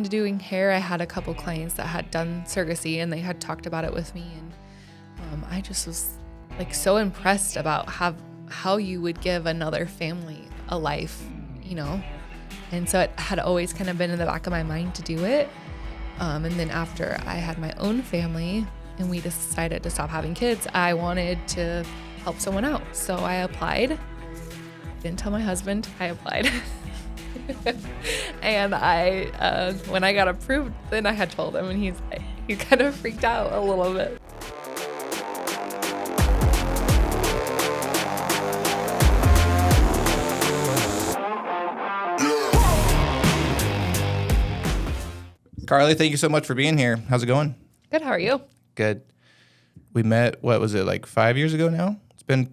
Doing hair, I had a couple clients that had done surrogacy and they had talked about it with me, and I just was like so impressed about how you would give another family a life, and so it had always kind of been in the back of my mind to do it. And then after I had my own family and we decided to stop having kids, I wanted to help someone out, so I applied. Didn't tell my husband I applied. And when I got approved, then I had told him, and he kind of freaked out a little bit. Carly, thank you so much for being here. How's it going? Good. How are you? Good. We met, what was it, like 5 years ago now? It's been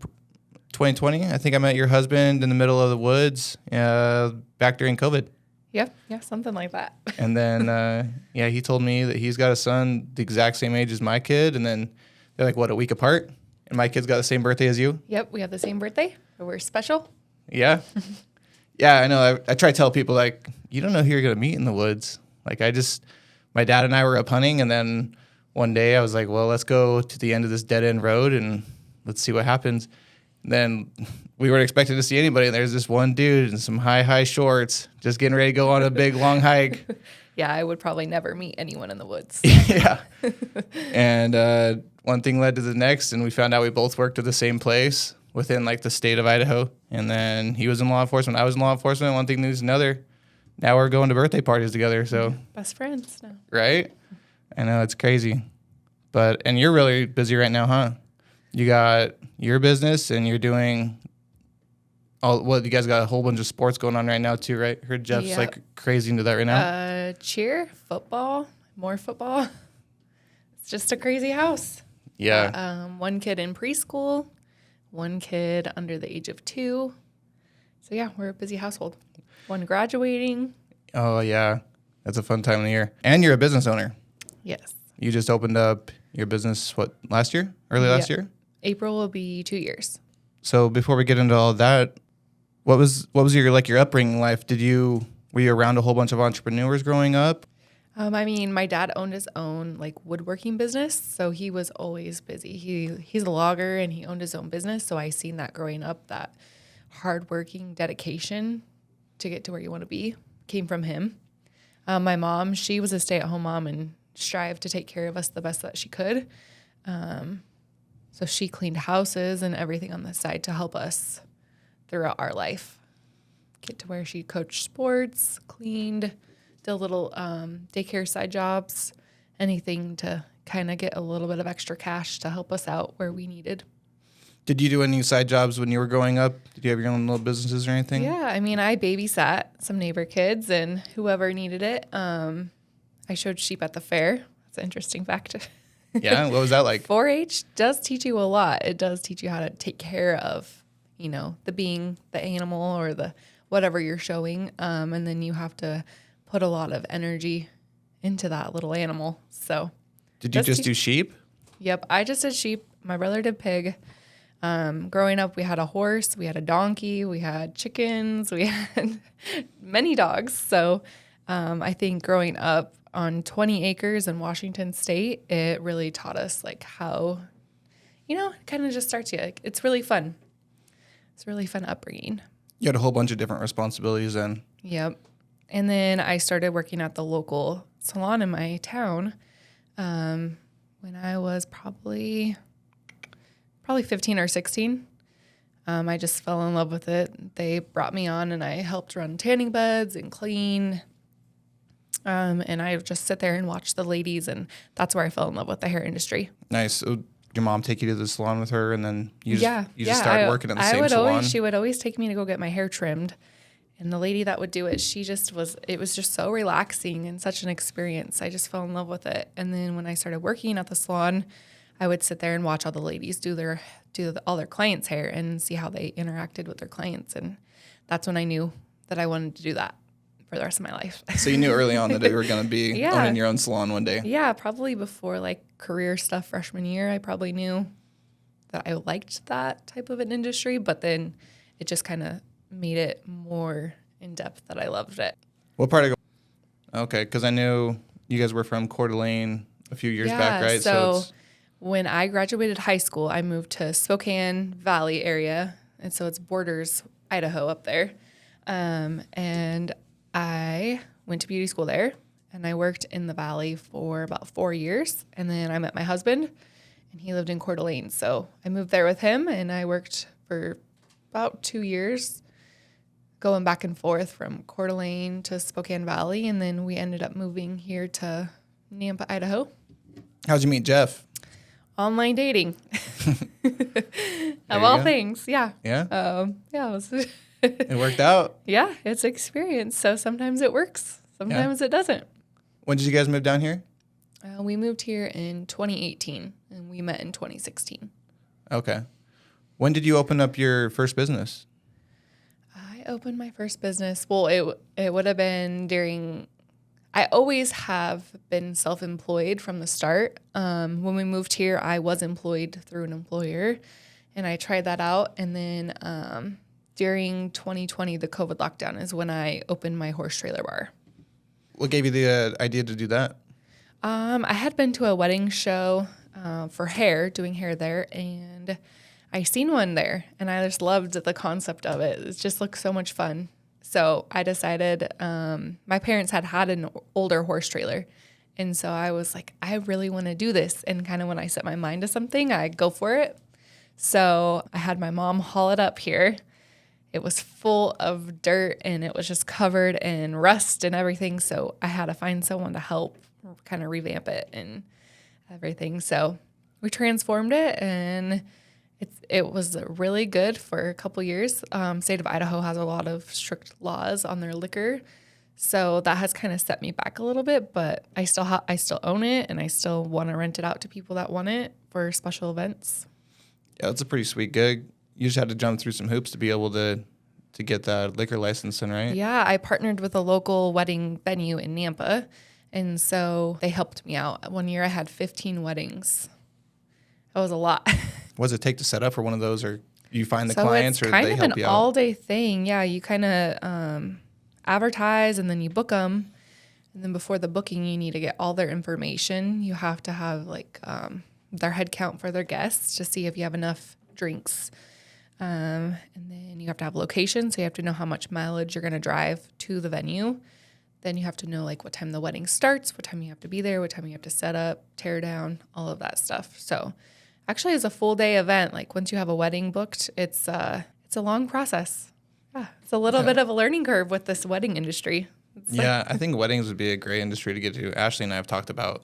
2020. I think I met your husband in the middle of the woods back during COVID. Yeah, something like that. And then, he told me that he's got a son the exact same age as my kid. And then they're like, what, a week apart? And my kid's got the same birthday as you? Yep, we have the same birthday. We're special. Yeah. Yeah, I know. I try to tell people, like, you don't know who you're going to meet in the woods. Like, my dad and I were up hunting, and then one day I was like, well, let's go to the end of this dead-end road, and let's see what happens. And then we weren't expecting to see anybody, and there's this one dude in some high shorts just getting ready to go on a big, long hike. Yeah, I would probably never meet anyone in the woods. Yeah. And one thing led to the next, and we found out we both worked at the same place within, like, the state of Idaho. And then he was in law enforcement, I was in law enforcement, one thing leads to another. Now we're going to birthday parties together, so. Best friends now. Right? I know, it's crazy. And you're really busy right now, huh? You got your business and you're doing you guys got a whole bunch of sports going on right now too, right? Heard Jeff's like crazy into that right now. Cheer, football, more football. It's just a crazy house. Yeah. One kid in preschool, one kid under the age of 2. So yeah, we're a busy household. One graduating. Oh yeah. That's a fun time of the year. And you're a business owner. Yes. You just opened up your business, last year? Early last year? April will be 2 years. So before we get into all that, what was your upbringing life? Were you around a whole bunch of entrepreneurs growing up? My dad owned his own woodworking business, so he was always busy. He's a logger and he owned his own business, so I seen that growing up, that hardworking dedication to get to where you want to be came from him. My mom, she was a stay-at-home mom and strived to take care of us the best that she could. So she cleaned houses and everything on the side to help us throughout our life. Get to where she coached sports, cleaned, did little daycare side jobs, anything to kind of get a little bit of extra cash to help us out where we needed. Did you do any side jobs when you were growing up? Did you have your own little businesses or anything? Yeah, I babysat some neighbor kids and whoever needed it. I showed sheep at the fair. That's an interesting fact. Yeah, what was that like? 4-H does teach you a lot. It does teach you how to take care of, the animal or the whatever you're showing. And then you have to put a lot of energy into that little animal. So, did you just do sheep? Yep, I just did sheep. My brother did pig. Growing up, we had a horse, we had a donkey, we had chickens, we had many dogs. So I think growing up on 20 acres in Washington State, it really taught us how, it kind of just starts you. It's really fun. It's a really fun upbringing. You had a whole bunch of different responsibilities then. Yep. And then I started working at the local salon in my town when I was probably 15 or 16. I just fell in love with it. They brought me on and I helped run tanning beds and clean. And I would just sit there and watch the ladies, and that's where I fell in love with the hair industry. Nice. So your mom take you to the salon with her, and then you just started working in the same salon? She would always take me to go get my hair trimmed. And the lady that would do it, it was just so relaxing and such an experience. I just fell in love with it. And then when I started working at the salon, I would sit there and watch all the ladies do all their clients' hair and see how they interacted with their clients. And that's when I knew that I wanted to do that for the rest of my life. So you knew early on that you were going to be owning your own salon one day. Yeah, probably before career stuff freshman year, I probably knew that I liked that type of an industry, but then it just kind of made it more in depth that I loved it. What part of Okay, because I knew you guys were from Coeur d'Alene a few years back, right? So when I graduated high school, I moved to Spokane Valley area, and so it's borders Idaho up there. And I went to beauty school there, and I worked in the valley for about 4 years, and then I met my husband, and he lived in Coeur d'Alene. So I moved there with him, and I worked for about 2 years, going back and forth from Coeur d'Alene to Spokane Valley, and then we ended up moving here to Nampa, Idaho. How'd you meet Jeff? Online dating. Of all things, yeah. Yeah? Yeah. It worked out? Yeah, it's experience. So sometimes it works. Sometimes it doesn't. When did you guys move down here? We moved here in 2018, and we met in 2016. Okay. When did you open up your first business? I opened my first business. Well, it would have been during... I always have been self-employed from the start. When we moved here, I was employed through an employer, and I tried that out. And then during 2020, the COVID lockdown is when I opened my horse trailer bar. What gave you the idea to do that? I had been to a wedding show for hair, doing hair there, and I seen one there, and I just loved the concept of it. It just looked so much fun. So I decided, my parents had an older horse trailer. And so I was like, I really want to do this. And kind of when I set my mind to something, I go for it. So I had my mom haul it up here. It was full of dirt and it was just covered in rust and everything. So I had to find someone to help kind of revamp it and everything. So we transformed it, and it was really good for a couple years. State of Idaho has a lot of strict laws on their liquor, so that has kind of set me back a little bit. But I still own it, and I still want to rent it out to people that want it for special events. Yeah, it's a pretty sweet gig. You just had to jump through some hoops to be able to get that liquor license in, right? Yeah, I partnered with a local wedding venue in Nampa, and so they helped me out. One year I had 15 weddings. That was a lot. What does it take to set up for one of those, or you find the clients, or they help you out? It's kind of an all-day thing. Yeah, you kind of advertise, and then you book them. And then before the booking, you need to get all their information. You have to have their head count for their guests to see if you have enough drinks. And then you have to have location, so you have to know how much mileage you're going to drive to the venue. Then you have to know what time the wedding starts, what time you have to be there, what time you have to set up, tear down, all of that stuff. So actually, it's a full day event. Once you have a wedding booked, it's a long process. Yeah, it's a little bit of a learning curve with this wedding industry. I think weddings would be a great industry to get to. Ashley and I have talked about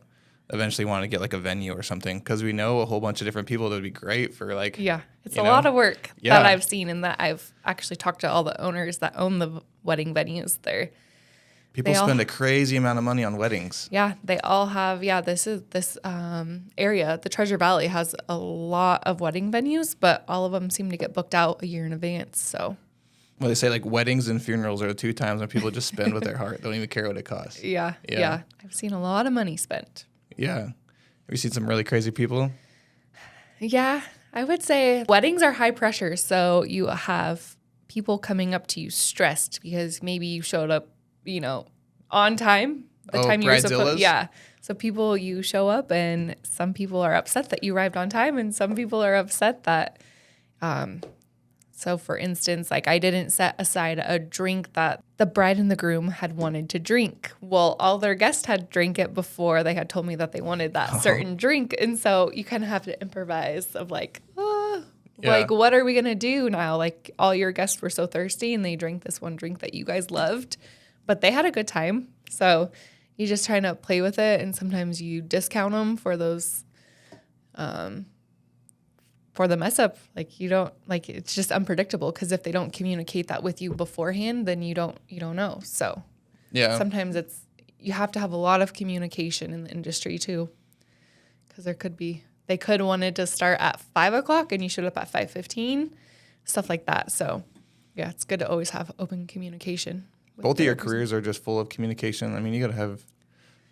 eventually wanting to get a venue or something, because we know a whole bunch of different people that would be great for it's a lot of work that I've seen, and that I've actually talked to all the owners that own the wedding venues there. People spend a crazy amount of money on weddings. Yeah, they all have. This area, the Treasure Valley, has a lot of wedding venues, but all of them seem to get booked out a year in advance. So, well, they say weddings and funerals are the two times when people just spend with their heart. They don't even care what it costs. Yeah. I've seen a lot of money spent. Yeah. Have you seen some really crazy people? Yeah, I would say weddings are high pressure. So you have people coming up to you stressed because maybe you showed up on time, the time you were supposed. Yeah. So you show up, and some people are upset that you arrived on time, and some people are upset that, so for instance, I didn't set aside a drink that the bride and the groom had wanted to drink. Well, all their guests had drank it before they had told me that they wanted that certain drink. And so you kind of have to improvise of what are we going to do now? All your guests were so thirsty, and they drank this one drink that you guys loved. But they had a good time, so you just trying to play with it, and sometimes you discount them for those, for the mess up. You don't it's just unpredictable, because if they don't communicate that with you beforehand, then you don't know. So yeah, sometimes you have to have a lot of communication in the industry too, because they could wanted to start at 5:00 and you showed up at 5:15, stuff like that. So yeah, it's good to always have open communication. Both of your careers are just full of communication. I mean, you got to have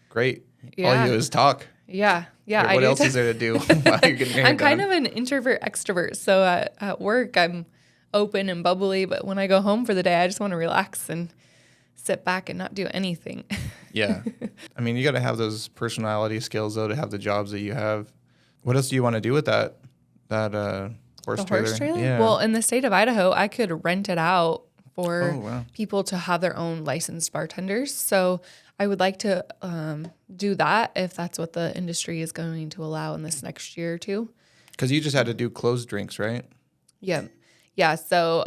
great. Yeah. All you do is talk. Yeah. What else is there to do while you're getting your hair I'm kind of an introvert extrovert. So at work, I'm open and bubbly. But when I go home for the day, I just want to relax and sit back and not do anything. Yeah. I mean, you got to have those personality skills, though, to have the jobs that you have. What else do you want to do with that horse The trailer? horse trailer? Yeah. Well, in the state of Idaho, I could rent it out for Oh, wow. people to have their own licensed bartenders. So I would like to do that if that's what the industry is going to allow in this next year or two. Because you just had to do closed drinks, right? Yeah. Yeah. So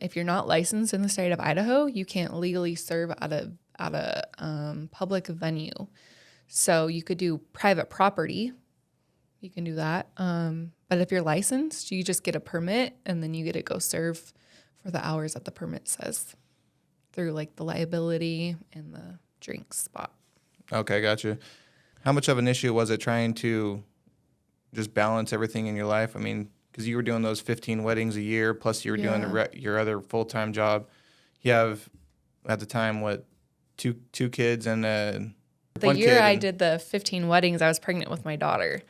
if you're not licensed in the state of Idaho, you can't legally serve at a public venue. So you could do private property. You can do that. But if you're licensed, you just get a permit and then you get to go serve for the hours that the permit says through like the liability and the drink spot. Okay, gotcha. How much of an issue was it trying to just balance everything in your life? I mean, because you were doing those 15 weddings a year, plus you were doing your other full-time job. You have, at the time, what, two kids and the one year kid I did the 15 weddings, I was pregnant with my daughter.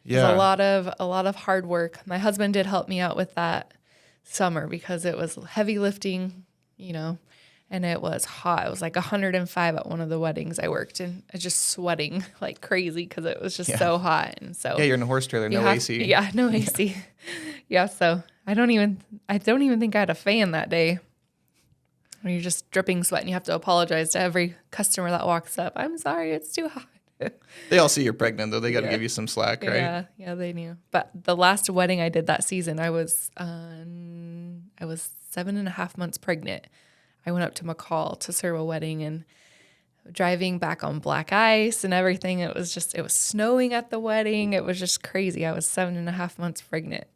Yeah. It was a lot of hard work. My husband did help me out with that summer because it was heavy lifting, and it was hot. It was like 105 at one of the weddings I worked in. I was just sweating like crazy because it was just so hot. And so you're in a horse trailer, no AC. Yeah, no AC. Yeah, so I don't even think I had a fan that day. When you're just dripping sweat and you have to apologize to every customer that walks up. I'm sorry, it's too hot. They all see you're pregnant, though. They got to give you some slack, right? Yeah, they knew. But the last wedding I did that season, I was 7.5 months pregnant. I went up to McCall to serve a wedding and driving back on black ice and everything. It was snowing at the wedding. It was just crazy. I was 7.5 months pregnant.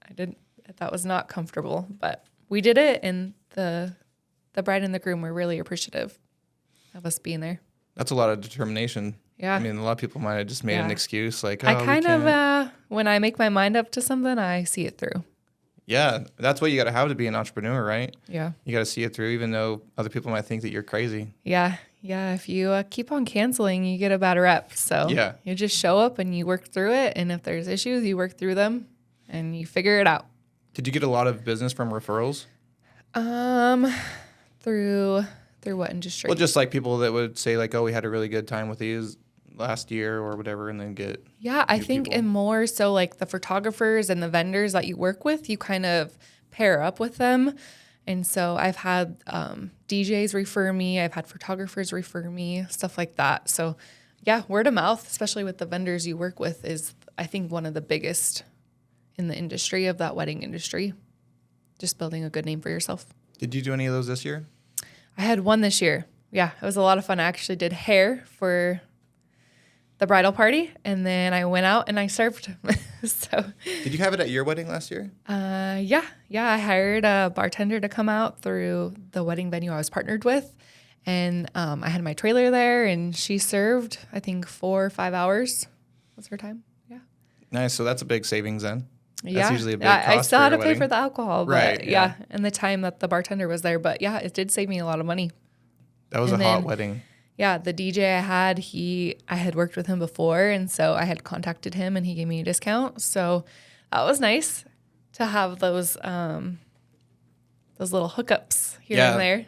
That was not comfortable, but we did it, and the bride and the groom were really appreciative of us being there. That's a lot of determination. Yeah. I mean, a lot of people might have just made an excuse like, I kind of, when I make my mind up to something, I see it through. Yeah, that's what you got to have to be an entrepreneur, right? Yeah. You got to see it through, even though other people might think that you're crazy. Yeah. Yeah. If you keep on canceling, you get a bad rep. So you just show up and you work through it. And if there's issues, you work through them and you figure it out. Did you get a lot of business from referrals? Through what industry? Well, just like people that would say like, oh, we had a really good time with these last year or whatever, and then get I think people. And more so like the photographers and the vendors that you work with, you kind of pair up with them. And so I've had DJs refer me, I've had photographers refer me, stuff like that. So yeah, word of mouth, especially with the vendors you work with, is I think one of the biggest in the industry of that wedding industry. Just building a good name for yourself. Did you do any of those this year? I had one this year. Yeah, it was a lot of fun. I actually did hair for the bridal party, and then I went out and I served. So, did you have it at your wedding last year? Yeah. I hired a bartender to come out through the wedding venue I was partnered with, and I had my trailer there, and she served. I think 4 or 5 hours was her time. Yeah. Nice. So that's a big savings then. Yeah. That's usually a big cost. I still had to wedding. pay for the alcohol, but right? Yeah, and the time that the bartender was there. But yeah, it did save me a lot of money. That was a hot wedding. Yeah, the DJ I had worked with him before, and so I had contacted him, and he gave me a discount. So that was nice to have those little hookups here and there.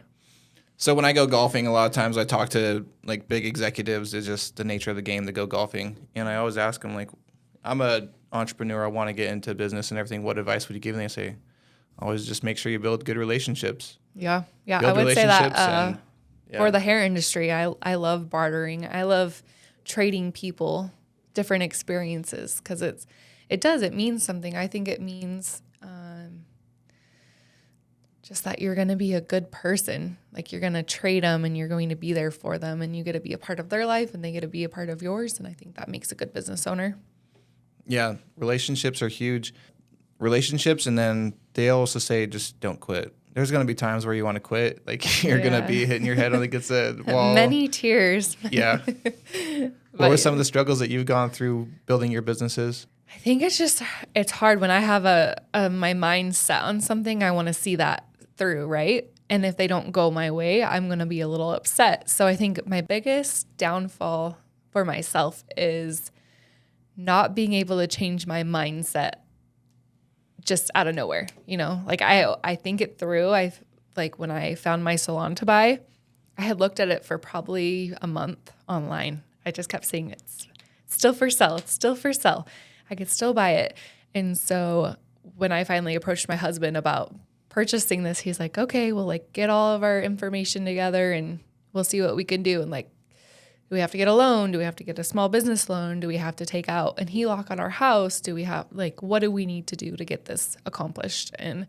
So when I go golfing, a lot of times I talk to like big executives. It's just the nature of the game to go golfing, and I always ask them like, I'm a entrepreneur. I want to get into business and everything. What advice would you give? And they say, always just make sure you build good relationships. Yeah. Build I would say that and, for the hair industry, I love bartering. I love trading people different experiences because it means something. I think it means just that you're going to be a good person. Like you're going to trade them and you're going to be there for them, and you get to be a part of their life and they get to be a part of yours. And I think that makes a good business owner. Yeah. Relationships are huge. Relationships, and then they also say just don't quit. There's going to be times where you want to quit. Like you're going to be hitting your head on against the wall. Many tears. Yeah. What were some of the struggles that you've gone through building your businesses? I think it's hard when I have my mind set on something. I want to see that through, right? And if they don't go my way, I'm going to be a little upset. So I think my biggest downfall for myself is not being able to change my mindset just out of nowhere. Like I think it through. Like when I found my salon to buy, I had looked at it for probably a month online. I just kept saying it's still for sale. It's still for sale. I could still buy it. And so when I finally approached my husband about purchasing this, he's like, okay, we'll like get all of our information together and we'll see what we can do. And like, do we have to get a loan? Do we have to get a small business loan? Do we have to take out an HELOC on our house? Do we have like, what do we need to do to get this accomplished? And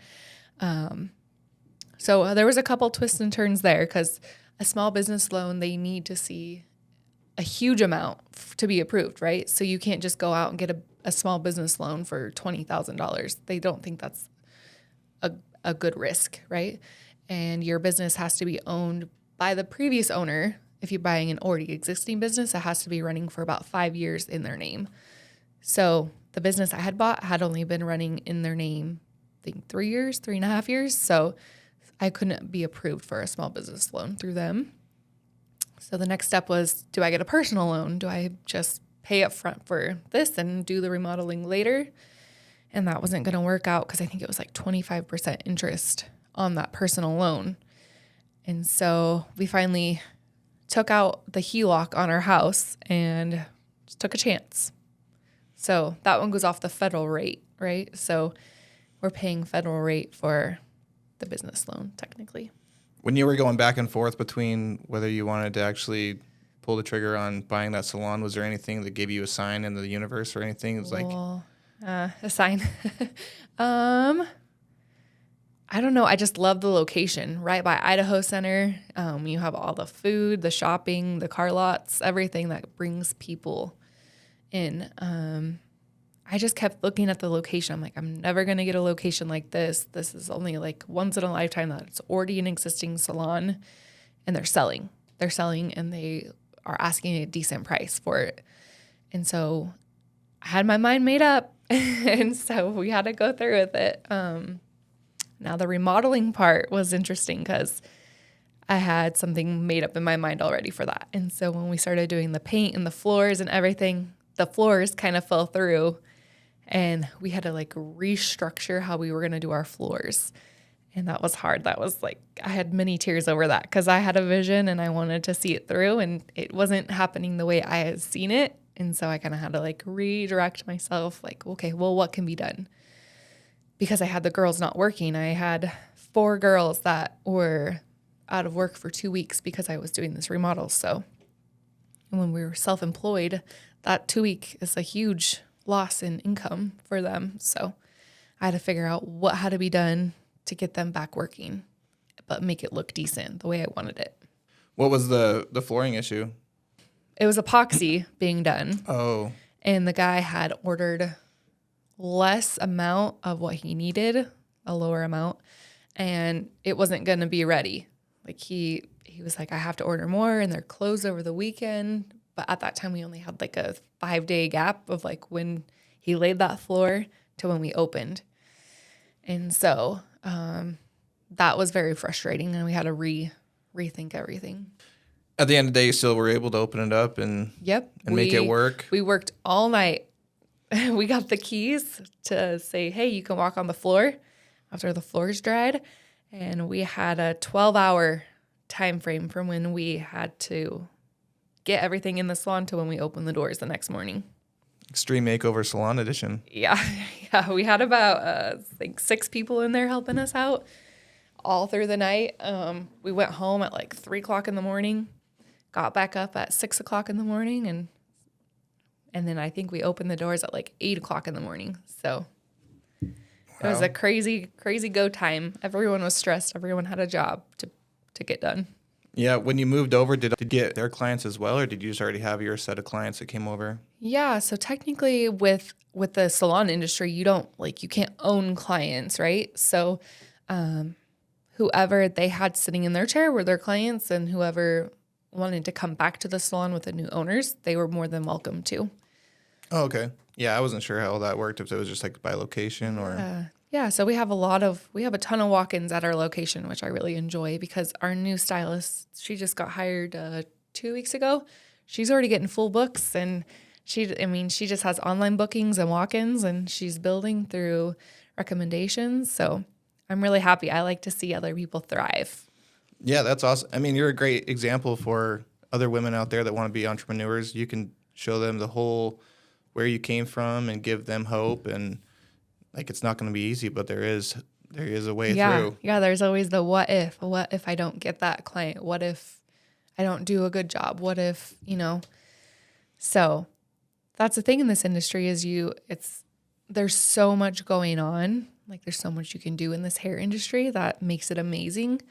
so there was a couple twists and turns there because a small business loan, they need to see a huge amount to be approved, right? So you can't just go out and get a small business loan for $20,000. They don't think that's a good risk, right? And your business has to be owned by the previous owner. If you're buying an already existing business, it has to be running for about 5 years in their name. So the business I had bought had only been running in their name, I think 3.5 years. So I couldn't be approved for a small business loan through them. So the next step was, do I get a personal loan? Do I just pay up front for this and do the remodeling later? And that wasn't going to work out because I think it was like 25% interest on that personal loan. And so we finally took out the HELOC on our house and just took a chance. So that one goes off the federal rate, right? So we're paying federal rate for the business loan technically. When you were going back and forth between whether you wanted to actually pull the trigger on buying that salon, was there anything that gave you a sign in the universe or anything? It was like a sign. I don't know. I just love the location right by Idaho Center. You have all the food, the shopping, the car lots, everything that brings people in. I just kept looking at the location. I'm like, I'm never going to get a location like this. This is only like once in a lifetime that it's already an existing salon and they're selling. They're selling and they are asking a decent price for it. And so I had my mind made up and so we had to go through with it. Now the remodeling part was interesting because I had something made up in my mind already for that. And so when we started doing the paint and the floors and everything, the floors kind of fell through and we had to like restructure how we were going to do our floors. And that was hard. That was like, I had many tears over that because I had a vision and I wanted to see it through and it wasn't happening the way I had seen it. And so I kind of had to like redirect myself like, okay, well, what can be done? Because I had the girls not working. I had 4 girls that were out of work for 2 weeks because I was doing this remodel. So when we were self-employed, that 2 week is a huge loss in income for them. So I had to figure out what had to be done to get them back working, but make it look decent the way I wanted it. What was the flooring issue? It was epoxy being done. Oh. And the guy had ordered less amount of what he needed, a lower amount, and it wasn't going to be ready. Like he was like, I have to order more and they're closed over the weekend. But at that time we only had like a 5-day gap of like when he laid that floor to when we opened. And so that was very frustrating and we had to rethink everything. At the end of the day, you still were able to open it up and make it work? We worked all night. We got the keys to say, hey, you can walk on the floor after the floor's dried. And we had a 12-hour time frame from when we had to get everything in the salon to when we opened the doors the next morning. Extreme Makeover Salon Edition. Yeah. We had about, I think, 6 people in there helping us out all through the night. We went home at like 3 o'clock in the morning, got back up at 6 o'clock in the morning, and then I think we opened the doors at like 8 o'clock in the morning. So it was a crazy, crazy go time. Everyone was stressed. Everyone had a job to get done. Yeah. When you moved over, did you get their clients as well, or did you just already have your set of clients that came over? Yeah. So technically with the salon industry, you can't own clients, right? So whoever they had sitting in their chair were their clients, and whoever wanted to come back to the salon with the new owners, they were more than welcome to. Oh, okay. Yeah, I wasn't sure how that worked, if it was just like by location or... Yeah, so we have a ton of walk-ins at our location, which I really enjoy because our new stylist, she just got hired 2 weeks ago. She's already getting full books, and she just has online bookings and walk-ins, and she's building through recommendations. So I'm really happy. I like to see other people thrive. Yeah, that's awesome. I mean, you're a great example for other women out there that want to be entrepreneurs. You can show them the whole where you came from and give them hope. And like, it's not going to be easy, but there is a way through. Yeah, there's always the what if. What if I don't get that client? What if I don't do a good job? What if, So that's the thing in this industry is there's so much going on. Like there's so much you can do in this hair industry that makes it amazing.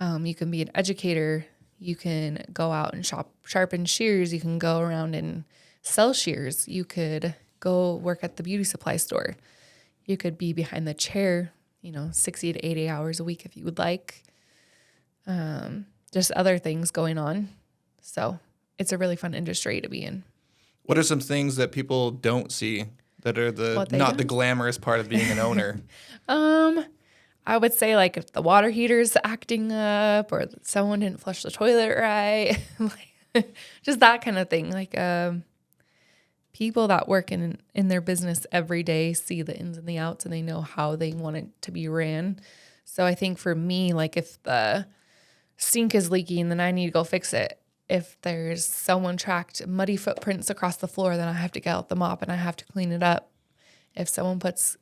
You can be an educator. You can go out and sharpen shears. You can go around and sell shears. You could go work at the beauty supply store. You could be behind the chair, 60 to 80 hours a week if you would like. Just other things going on. So it's a really fun industry to be in. What are some things that people don't see that are the glamorous part of being an owner? I would say like if the water heater's acting up or someone didn't flush the toilet right, just that kind of thing. Like people that work in their business every day see the ins and the outs and they know how they want it to be ran. So I think for me, like if the sink is leaking, then I need to go fix it. If there's someone tracked muddy footprints across the floor, then I have to get out the mop and I have to clean it up. If someone puts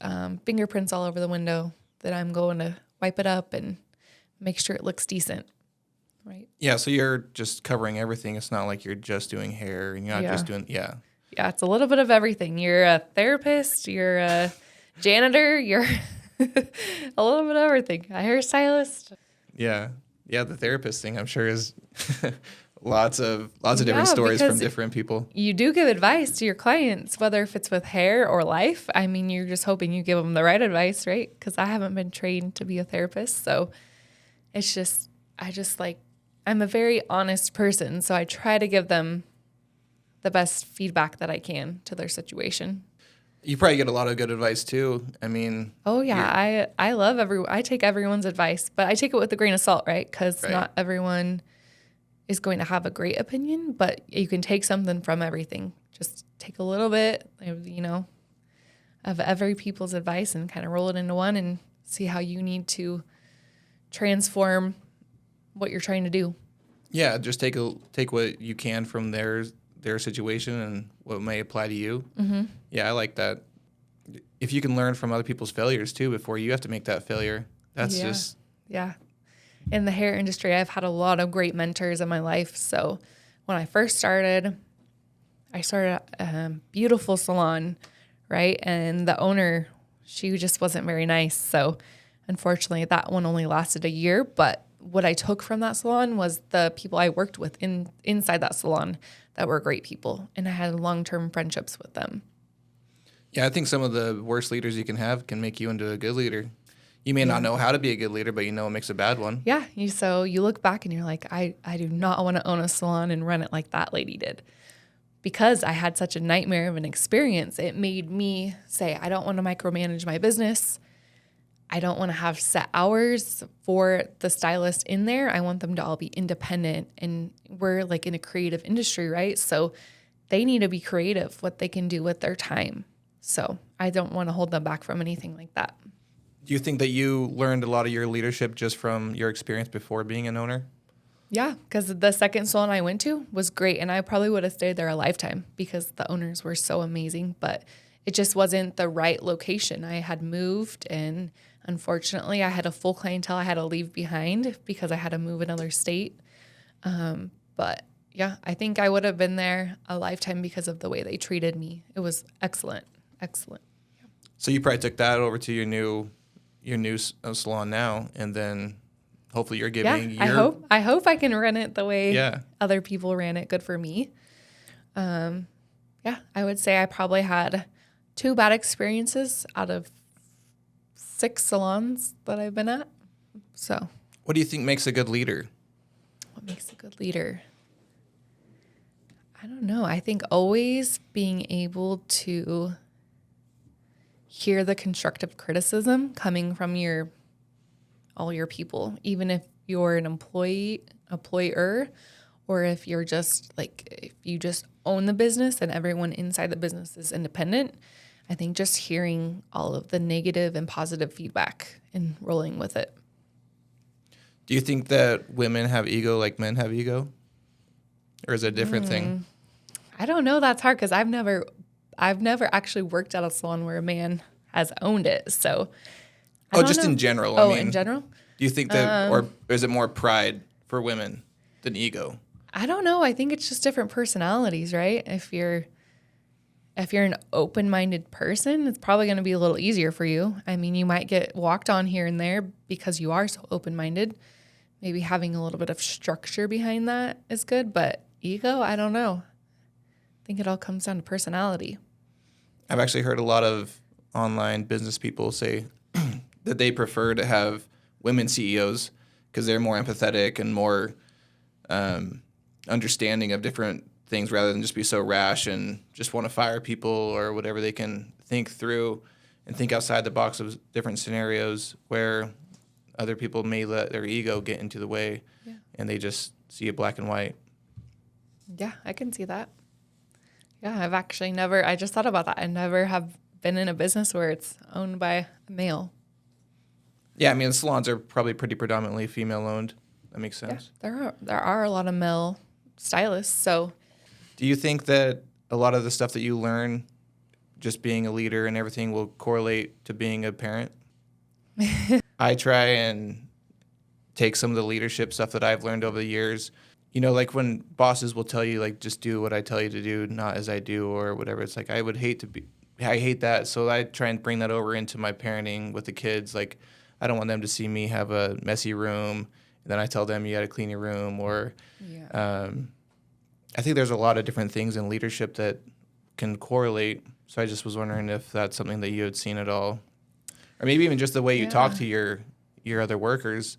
fingerprints all over the window, then I'm going to wipe it up and make sure it looks decent, right? Yeah, so you're just covering everything. It's not like you're just doing hair and you're not just doing, Yeah, it's a little bit of everything. You're a therapist, you're a janitor, you're a little bit of everything. A hairstylist. Yeah, the therapist thing I'm sure is lots of different stories from different people. You do give advice to your clients, whether if it's with hair or life. I mean, you're just hoping you give them the right advice, right? Because I haven't been trained to be a therapist. So I'm a very honest person. So I try to give them the best feedback that I can to their situation. You probably get a lot of good advice too. I mean, oh yeah, I take everyone's advice, but I take it with a grain of salt, right? Because not everyone is going to have a great opinion, but you can take something from everything. Just take a little bit, of every people's advice and kind of roll it into one and see how you need to transform what you're trying to do. Yeah, just take what you can from their situation and what may apply to you. Mm-hmm. Yeah, I like that. If you can learn from other people's failures too before you have to make that failure, that's just... Yeah. In the hair industry, I've had a lot of great mentors in my life. So when I first started, I started a beautiful salon, right? And the owner, she just wasn't very nice. So unfortunately, that one only lasted a year. But what I took from that salon was the people I worked with inside that salon that were great people. And I had long-term friendships with them. Yeah, I think some of the worst leaders you can have can make you into a good leader. You may not know how to be a good leader, but you know what makes a bad one. Yeah. So you look back and you're like, I do not want to own a salon and run it like that lady did. Because I had such a nightmare of an experience, it made me say, I don't want to micromanage my business. I don't want to have set hours for the stylist in there. I want them to all be independent. And we're like in a creative industry, right? So they need to be creative, what they can do with their time. So I don't want to hold them back from anything like that. Do you think that you learned a lot of your leadership just from your experience before being an owner? Yeah, because the second salon I went to was great, and I probably would have stayed there a lifetime because the owners were so amazing, but it just wasn't the right location. I had moved, and unfortunately, I had a full clientele I had to leave behind because I had to move another state. But yeah, I think I would have been there a lifetime because of the way they treated me. It was excellent. Yeah. So you probably took that over to your new salon now, and then hopefully you're giving. Yeah, I hope I can run it the way other people ran it. Good for me. I would say I probably had 2 bad experiences out of 6 salons that I've been at. So, what do you think makes a good leader? What makes a good leader? I don't know. I think always being able to hear the constructive criticism coming from all your people, even if you're an employer, or if you're just if you just own the business and everyone inside the business is independent. I think just hearing all of the negative and positive feedback and rolling with it. Do you think that women have ego like men have ego? Or is it a different thing? I don't know. That's hard because I've never actually worked at a salon where a man has owned it. So, In general. Oh, in general? Do you think that, or is it more pride for women than ego? I don't know. I think it's just different personalities, right? If you're an open-minded person, it's probably going to be a little easier for you. I mean, you might get walked on here and there because you are so open-minded. Maybe having a little bit of structure behind that is good, but ego, I don't know. I think it all comes down to personality. I've actually heard a lot of online business people say that they prefer to have women CEOs because they're more empathetic and more understanding of different things rather than just be so rash and just want to fire people or whatever. They can think through and think outside the box of different scenarios where other people may let their ego get into the way and they just see it black and white. Yeah, I can see that. Yeah, I've actually I just thought about that. I never have been in a business where it's owned by a male. Yeah, I mean, salons are probably pretty predominantly female-owned. That makes sense. Yeah, there are a lot of male stylists, so. Do you think that a lot of the stuff that you learn just being a leader and everything will correlate to being a parent? I try and take some of the leadership stuff that I've learned over the years. You know, like when bosses will tell you, like, just do what I tell you to do, not as I do or whatever. It's like I hate that. So I try and bring that over into my parenting with the kids. Like, I don't want them to see me have a messy room, and then I tell them you got to clean your room. Or I think there's a lot of different things in leadership that can correlate. So I just was wondering if that's something that you had seen at all. Or maybe even just the way you talk to your other workers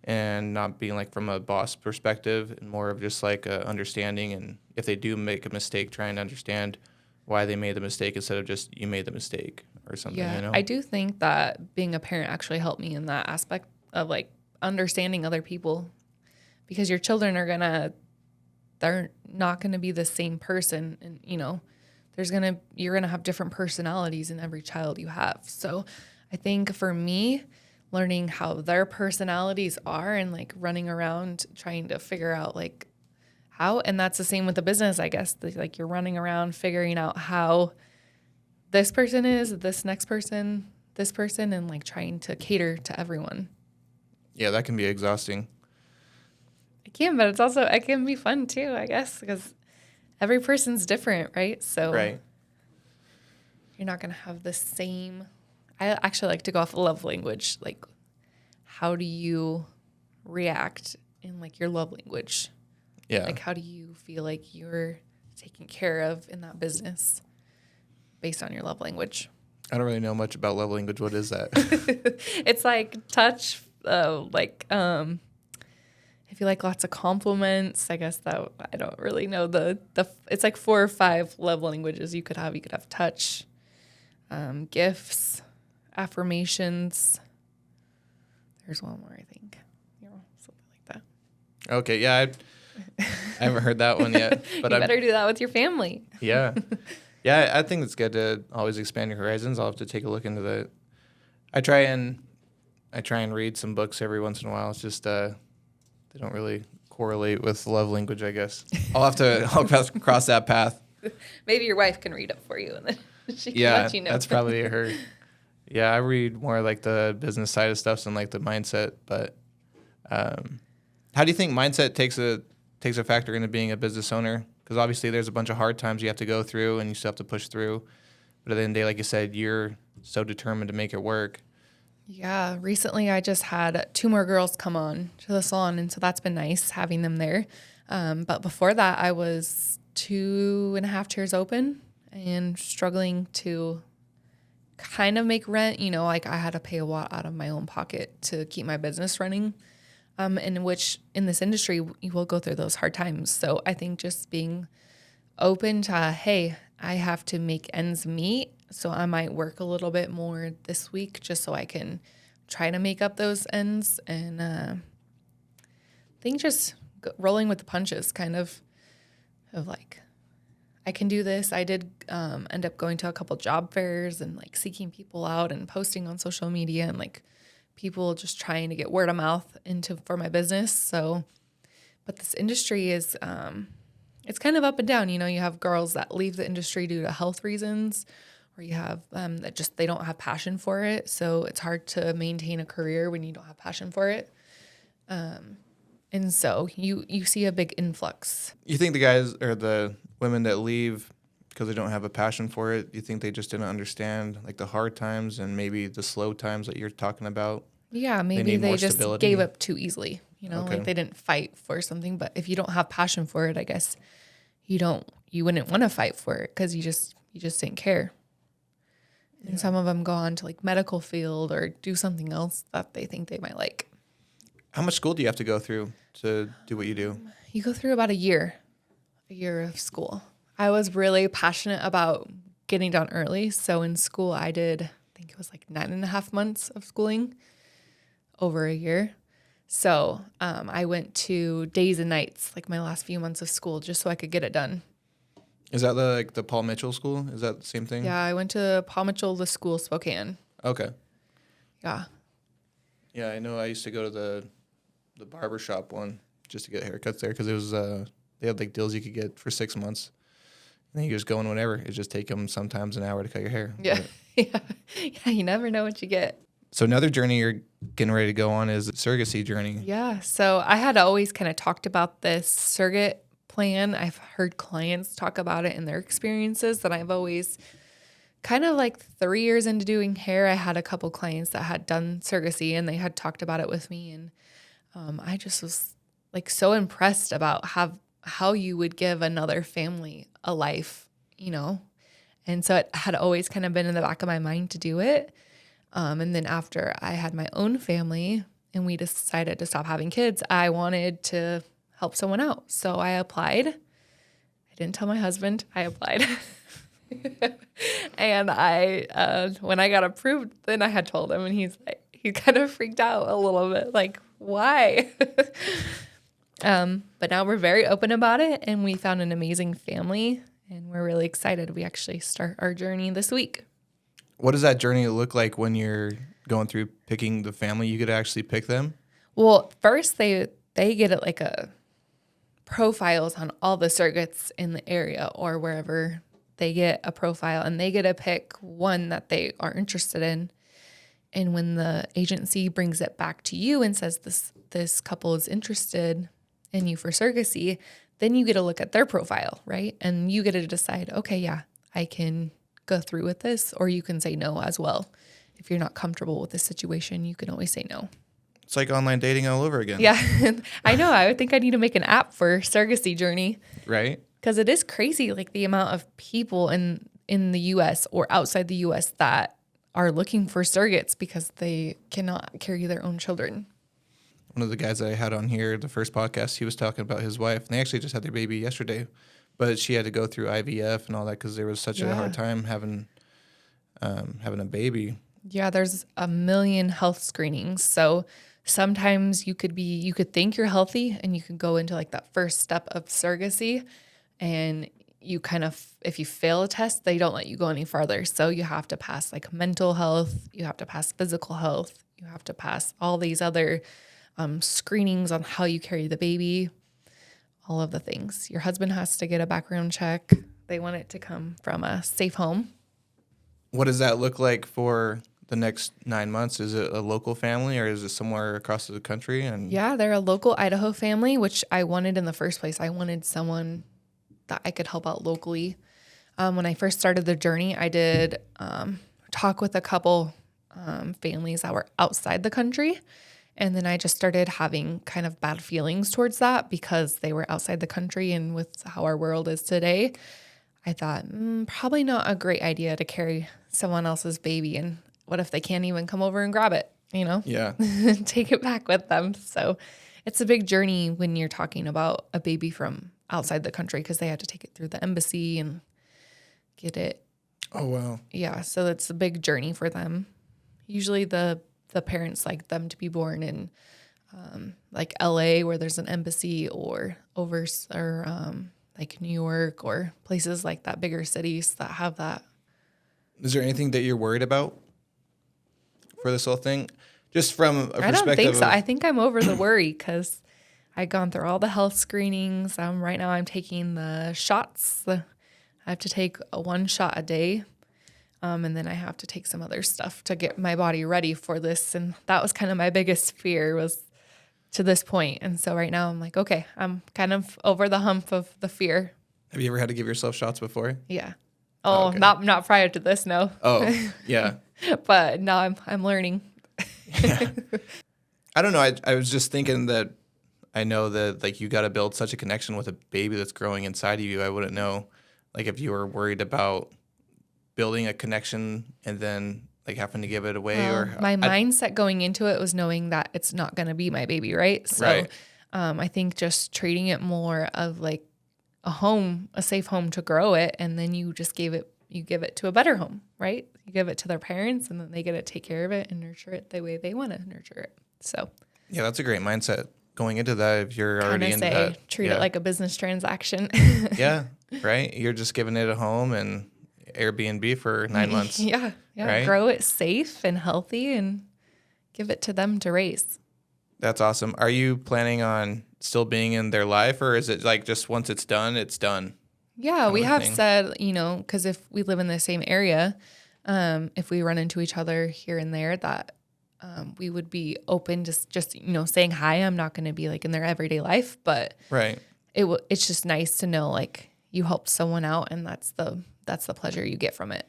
and not being like from a boss perspective and more of just like understanding. And if they do make a mistake, trying to understand why they made the mistake instead of just you made the mistake or something. Yeah, you know? I do think that being a parent actually helped me in that aspect of like understanding other people, because your children they're not going to be the same person. And, you know, you're going to have different personalities in every child you have. So I think for me, learning how their personalities are and like running around trying to figure out like how, and that's the same with the business, I guess. Like you're running around figuring out how this person is, this next person, this person, and like trying to cater to everyone. Yeah, that can be exhausting. It can, but it can be fun too, I guess, because every person's different, right? So right. You're not going to have the same. I actually like to go off of love language. Like, how do you react in like your love language? Yeah. Like, how do you feel like you're taken care of in that business based on your love language? I don't really know much about love language. What is that? It's like touch, if you like lots of compliments, I guess that I don't really know it's like 4 or 5 love languages you could have. You could have touch, gifts, affirmations. There's one more, I think. You know, something like that. Okay, yeah, I haven't heard that one yet. But you better do that with your family. Yeah. Yeah, I think it's good to always expand your horizons. I'll have to take a look into that. I try and read some books every once in a while. It's just they don't really correlate with love language, I guess. I'll cross that path. Maybe your wife can read it for you, and then she can let you know. That's probably her. Yeah, I read more like the business side of stuff than like the mindset. But how do you think mindset takes a factor into being a business owner? Because obviously there's a bunch of hard times you have to go through and you still have to push through. But at the end of the day, like you said, you're so determined to make it work. Yeah, recently I just had 2 more girls come on to the salon, and so that's been nice having them there. But before that, I was 2.5 chairs open and struggling to kind of make rent. You know, like I had to pay a lot out of my own pocket to keep my business running. In which in this industry, you will go through those hard times. So I think just being open to, hey, I have to make ends meet. So I might work a little bit more this week just so I can try to make up those ends. And I think just rolling with the punches, kind of like, I can do this. I did end up going to a couple job fairs and like seeking people out and posting on social media and like people just trying to get word of mouth for my business. So, but this industry is, it's kind of up and down. You know, you have girls that leave the industry due to health reasons, or you have that just they don't have passion for it. So it's hard to maintain a career when you don't have passion for it. And so you see a big influx. You think the guys or the women that leave because they don't have a passion for it, you think they just didn't understand like the hard times and maybe the slow times that you're talking about? Yeah, maybe they just stability. Gave up too easily. You know, like they didn't fight for something. But if you don't have passion for it, I guess you wouldn't want to fight for it because you just didn't care. Yeah. And some of them go on to like medical field or do something else that they think they might like. How much school do you have to go through to do what you do? You go through about a year of school. I was really passionate about getting done early. So in school, I did, I think it was like 9.5 months of schooling over a year. So I went to days and nights, like my last few months of school, just so I could get it done. Is that the Paul Mitchell school? Is that the same thing? Yeah, I went to Paul Mitchell, the school, Spokane. Okay. Yeah. Yeah, I know I used to go to the barber shop one just to get haircuts there because it was they had like deals you could get for 6 months. And then you just go in whenever. It just take them sometimes an hour to cut your hair. Yeah. Yeah, you never know what you get. So another journey you're getting ready to go on is the surrogacy journey. Yeah. So I had always kind of talked about this surrogate plan. I've heard clients talk about it in their experiences, that I've always kind of like 3 years into doing hair, I had a couple clients that had done surrogacy and they had talked about it with me. And I just was like so impressed about how you would give another family a life, you know? And so it had always kind of been in the back of my mind to do it. And then after I had my own family and we decided to stop having kids, I wanted to help someone out. So I applied. I didn't tell my husband I applied. And when I got approved, then I had told him, and he kind of freaked out a little bit, like, why? But now we're very open about it, and we found an amazing family, and we're really excited. We actually start our journey this week. What does that journey look like when you're going through picking the family? You could actually pick them? Well, first they get it like a profiles on all the surrogates in the area or wherever. They get a profile and they get to pick one that they are interested in. And when the agency brings it back to you and says this couple is interested in you for surrogacy, then you get to look at their profile, right? And you get to decide, okay, yeah, I can go through with this, or you can say no as well. If you're not comfortable with this situation, you can always say no. It's like online dating all over again. Yeah, I know. I would think I need to make an app for surrogacy journey. Right. Because it is crazy, like the amount of people in the U.S. or outside the U.S. that are looking for surrogates because they cannot carry their own children. One of the guys that I had on here, the first podcast, he was talking about his wife, and they actually just had their baby yesterday, but she had to go through IVF and all that because there was such a hard time having a baby. Yeah, there's a million health screenings, so sometimes you could think you're healthy and you can go into like that first step of surrogacy. And you kind of, if you fail a test, they don't let you go any farther. So you have to pass like mental health, you have to pass physical health, you have to pass all these other screenings on how you carry the baby, all of the things. Your husband has to get a background check. They want it to come from a safe home. What does that look like for the next 9 months? Is it a local family or is it somewhere across the country? And yeah, they're a local Idaho family, which I wanted in the first place. I wanted someone that I could help out locally. When I first started the journey, I did talk with a couple families that were outside the country. And then I just started having kind of bad feelings towards that because they were outside the country, and with how our world is today, I thought, probably not a great idea to carry someone else's baby. And what if they can't even come over and grab it, you know? Yeah. Take it back with them. So it's a big journey when you're talking about a baby from outside the country because they had to take it through the embassy and get it. Oh, wow. Yeah, so it's a big journey for them. Usually the parents like them to be born in like LA where there's an embassy, or like New York or places like that, bigger cities that have that. Is there anything that you're worried about for this whole thing? Just from a perspective I don't think so. of, I think I'm over the worry because I've gone through all the health screenings. Right now I'm taking the shots. I have to take one shot a day. And then I have to take some other stuff to get my body ready for this. And that was kind of my biggest fear was to this point. And so right now I'm like, okay, I'm kind of over the hump of the fear. have you ever had to give yourself shots before? Yeah. Oh, okay. Not prior to this, no. Oh, yeah. But now I'm learning. Yeah. I don't know. I was just thinking that I know that like you got to build such a connection with a baby that's growing inside of you. I wouldn't know like if you were worried about building a connection and then like having to give it away or my mindset going into it was knowing that it's not going to be my baby. Right. So, right. I think just treating it more of like a safe home to grow it. And then you just give it to a better home, right? You give it to their parents and then they get to take care of it and nurture it the way they want to nurture it. So yeah, that's a great mindset going into that. If you're already into that, treat it like a business transaction. Yeah. Right. You're just giving it a home and Airbnb for 9 months. Yeah. Right? Grow it safe and healthy and give it to them to raise. That's awesome. Are you planning on still being in their life or is it like just once it's done, it's done? Yeah, we have said, because if we live in the same area, if we run into each other here and there, that we would be open to just saying hi. I'm not going to be like in their everyday life, but right. It's just nice to know like you helped someone out, and that's the pleasure you get from it.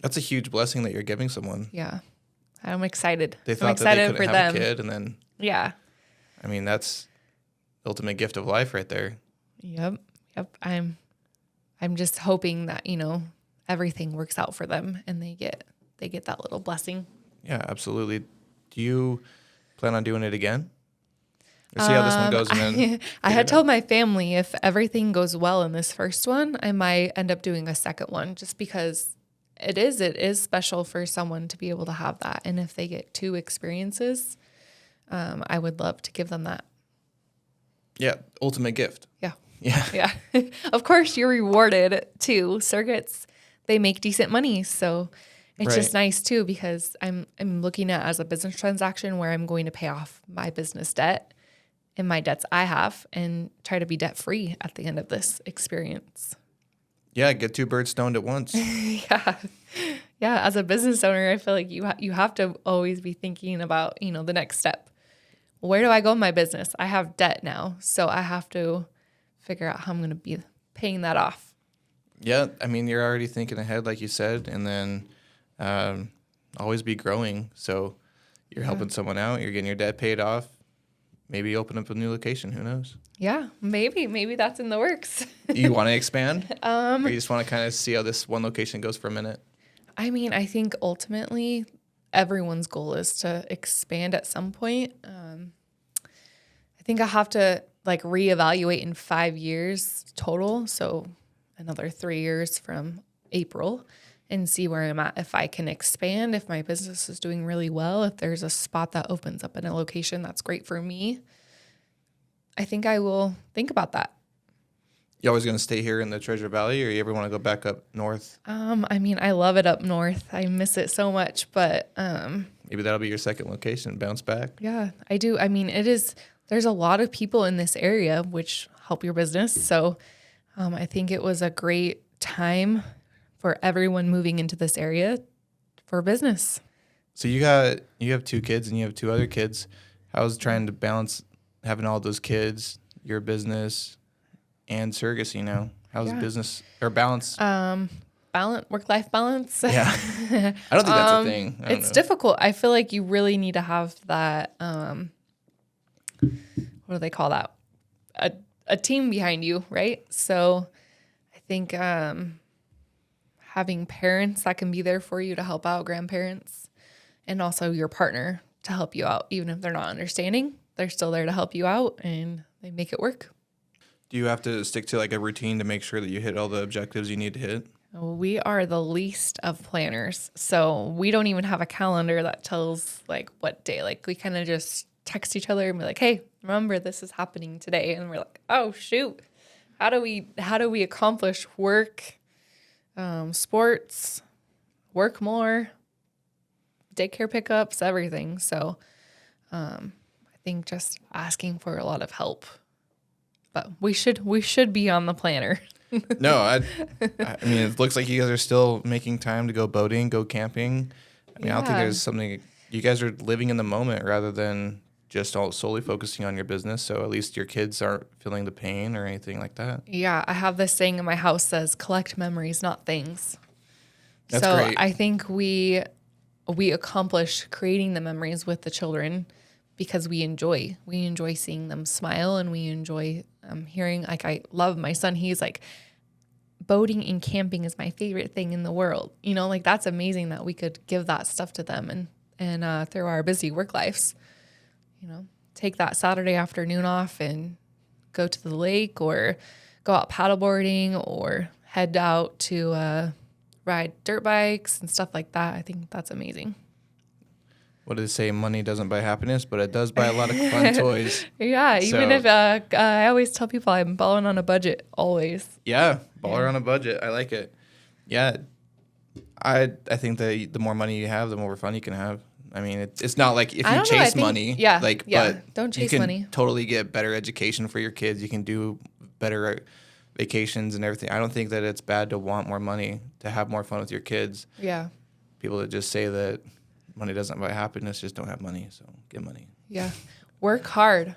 That's a huge blessing that you're giving someone. Yeah, I'm excited. They thought I'm excited that they couldn't for have them. a kid, and then I mean that's the ultimate gift of life right there. Yep. I'm just hoping that everything works out for them and they get that little blessing. Yeah, absolutely. Do you plan on doing it again? Or see how this one goes? And then I had told my family if everything goes well in this first one, I might end up doing a second one just because it is special for someone to be able to have that. And if they get 2 experiences, I would love to give them that. Yeah, ultimate gift. Yeah. Yeah. Yeah. Of course, you're rewarded too. Surrogates, they make decent money. So it's just nice too because I'm looking at it as a business transaction where I'm going to pay off my business debt and my debts I have and try to be debt free at the end of this experience. Yeah, get 2 birds stoned at once. Yeah. Yeah. As a business owner, I feel like you have to always be thinking about, the next step. Where do I go in my business? I have debt now, so I have to figure out how I'm going to be paying that off. Yeah, I mean, you're already thinking ahead, like you said, and then always be growing. So you're helping someone out, you're getting your debt paid off, maybe open up a new location, who knows? Yeah, maybe that's in the works. Do you want to expand? Or you just want to kind of see how this one location goes for a minute? I mean, I think ultimately everyone's goal is to expand at some point. I think I have to reevaluate in 5 years total. So another 3 years from April and see where I'm at. If I can expand, if my business is doing really well, if there's a spot that opens up in a location that's great for me, I think I will think about that. You always going to stay here in the Treasure Valley or you ever want to go back up north? I mean, I love it up north. I miss it so much, but maybe that'll be your second location, bounce back. Yeah, I do. I mean, there's a lot of people in this area which help your business. So I think it was a great time for everyone moving into this area for business. So you have 2 kids and you have 2 other kids. How's trying to balance having all those kids, your business, and surrogacy now? How's business or balance? Work-life balance. Yeah. I don't think that's a thing. It's difficult. I feel like you really need to have that, what do they call that? A team behind you, right? So I think having parents that can be there for you to help out, grandparents, and also your partner to help you out, even if they're not understanding, they're still there to help you out and they make it work. Do you have to stick to a routine to make sure that you hit all the objectives you need to hit? We are the least of planners. So we don't even have a calendar that tells what day. We kind of just text each other and be like, hey, remember this is happening today. And we're like, oh shoot. How do we accomplish work, sports, work more, daycare pickups, everything. So I think just asking for a lot of help. But we should be on the planner. No, I mean, it looks like you guys are still making time to go boating, go camping. I mean, I don't think there's something, you guys are living in the moment rather than just all solely focusing on your business. So at least your kids aren't feeling the pain or anything like that. Yeah, I have this saying in my house says, collect memories, not things. That's so great. I think we accomplish creating the memories with the children because we enjoy seeing them smile, and we enjoy hearing, like, I love my son. He's like, boating and camping is my favorite thing in the world. You know, like, that's amazing that we could give that stuff to them and through our busy work lives, you know, take that Saturday afternoon off and go to the lake or go out paddleboarding or head out to ride dirt bikes and stuff like that. I think that's amazing. What do they say? Money doesn't buy happiness, but it does buy a lot of fun toys. Yeah, even if I always tell people I'm balling on a budget, always. Yeah, baller on a budget. I like it. Yeah, I think that the more money you have, the more fun you can have. I mean, it's not like if you chase money. But don't chase you can money. Totally get better education for your kids. You can do better vacations and everything. I don't think that it's bad to want more money, to have more fun with your kids. Yeah. People that just say that money doesn't buy happiness just don't have money, so get money. Yeah. Work hard.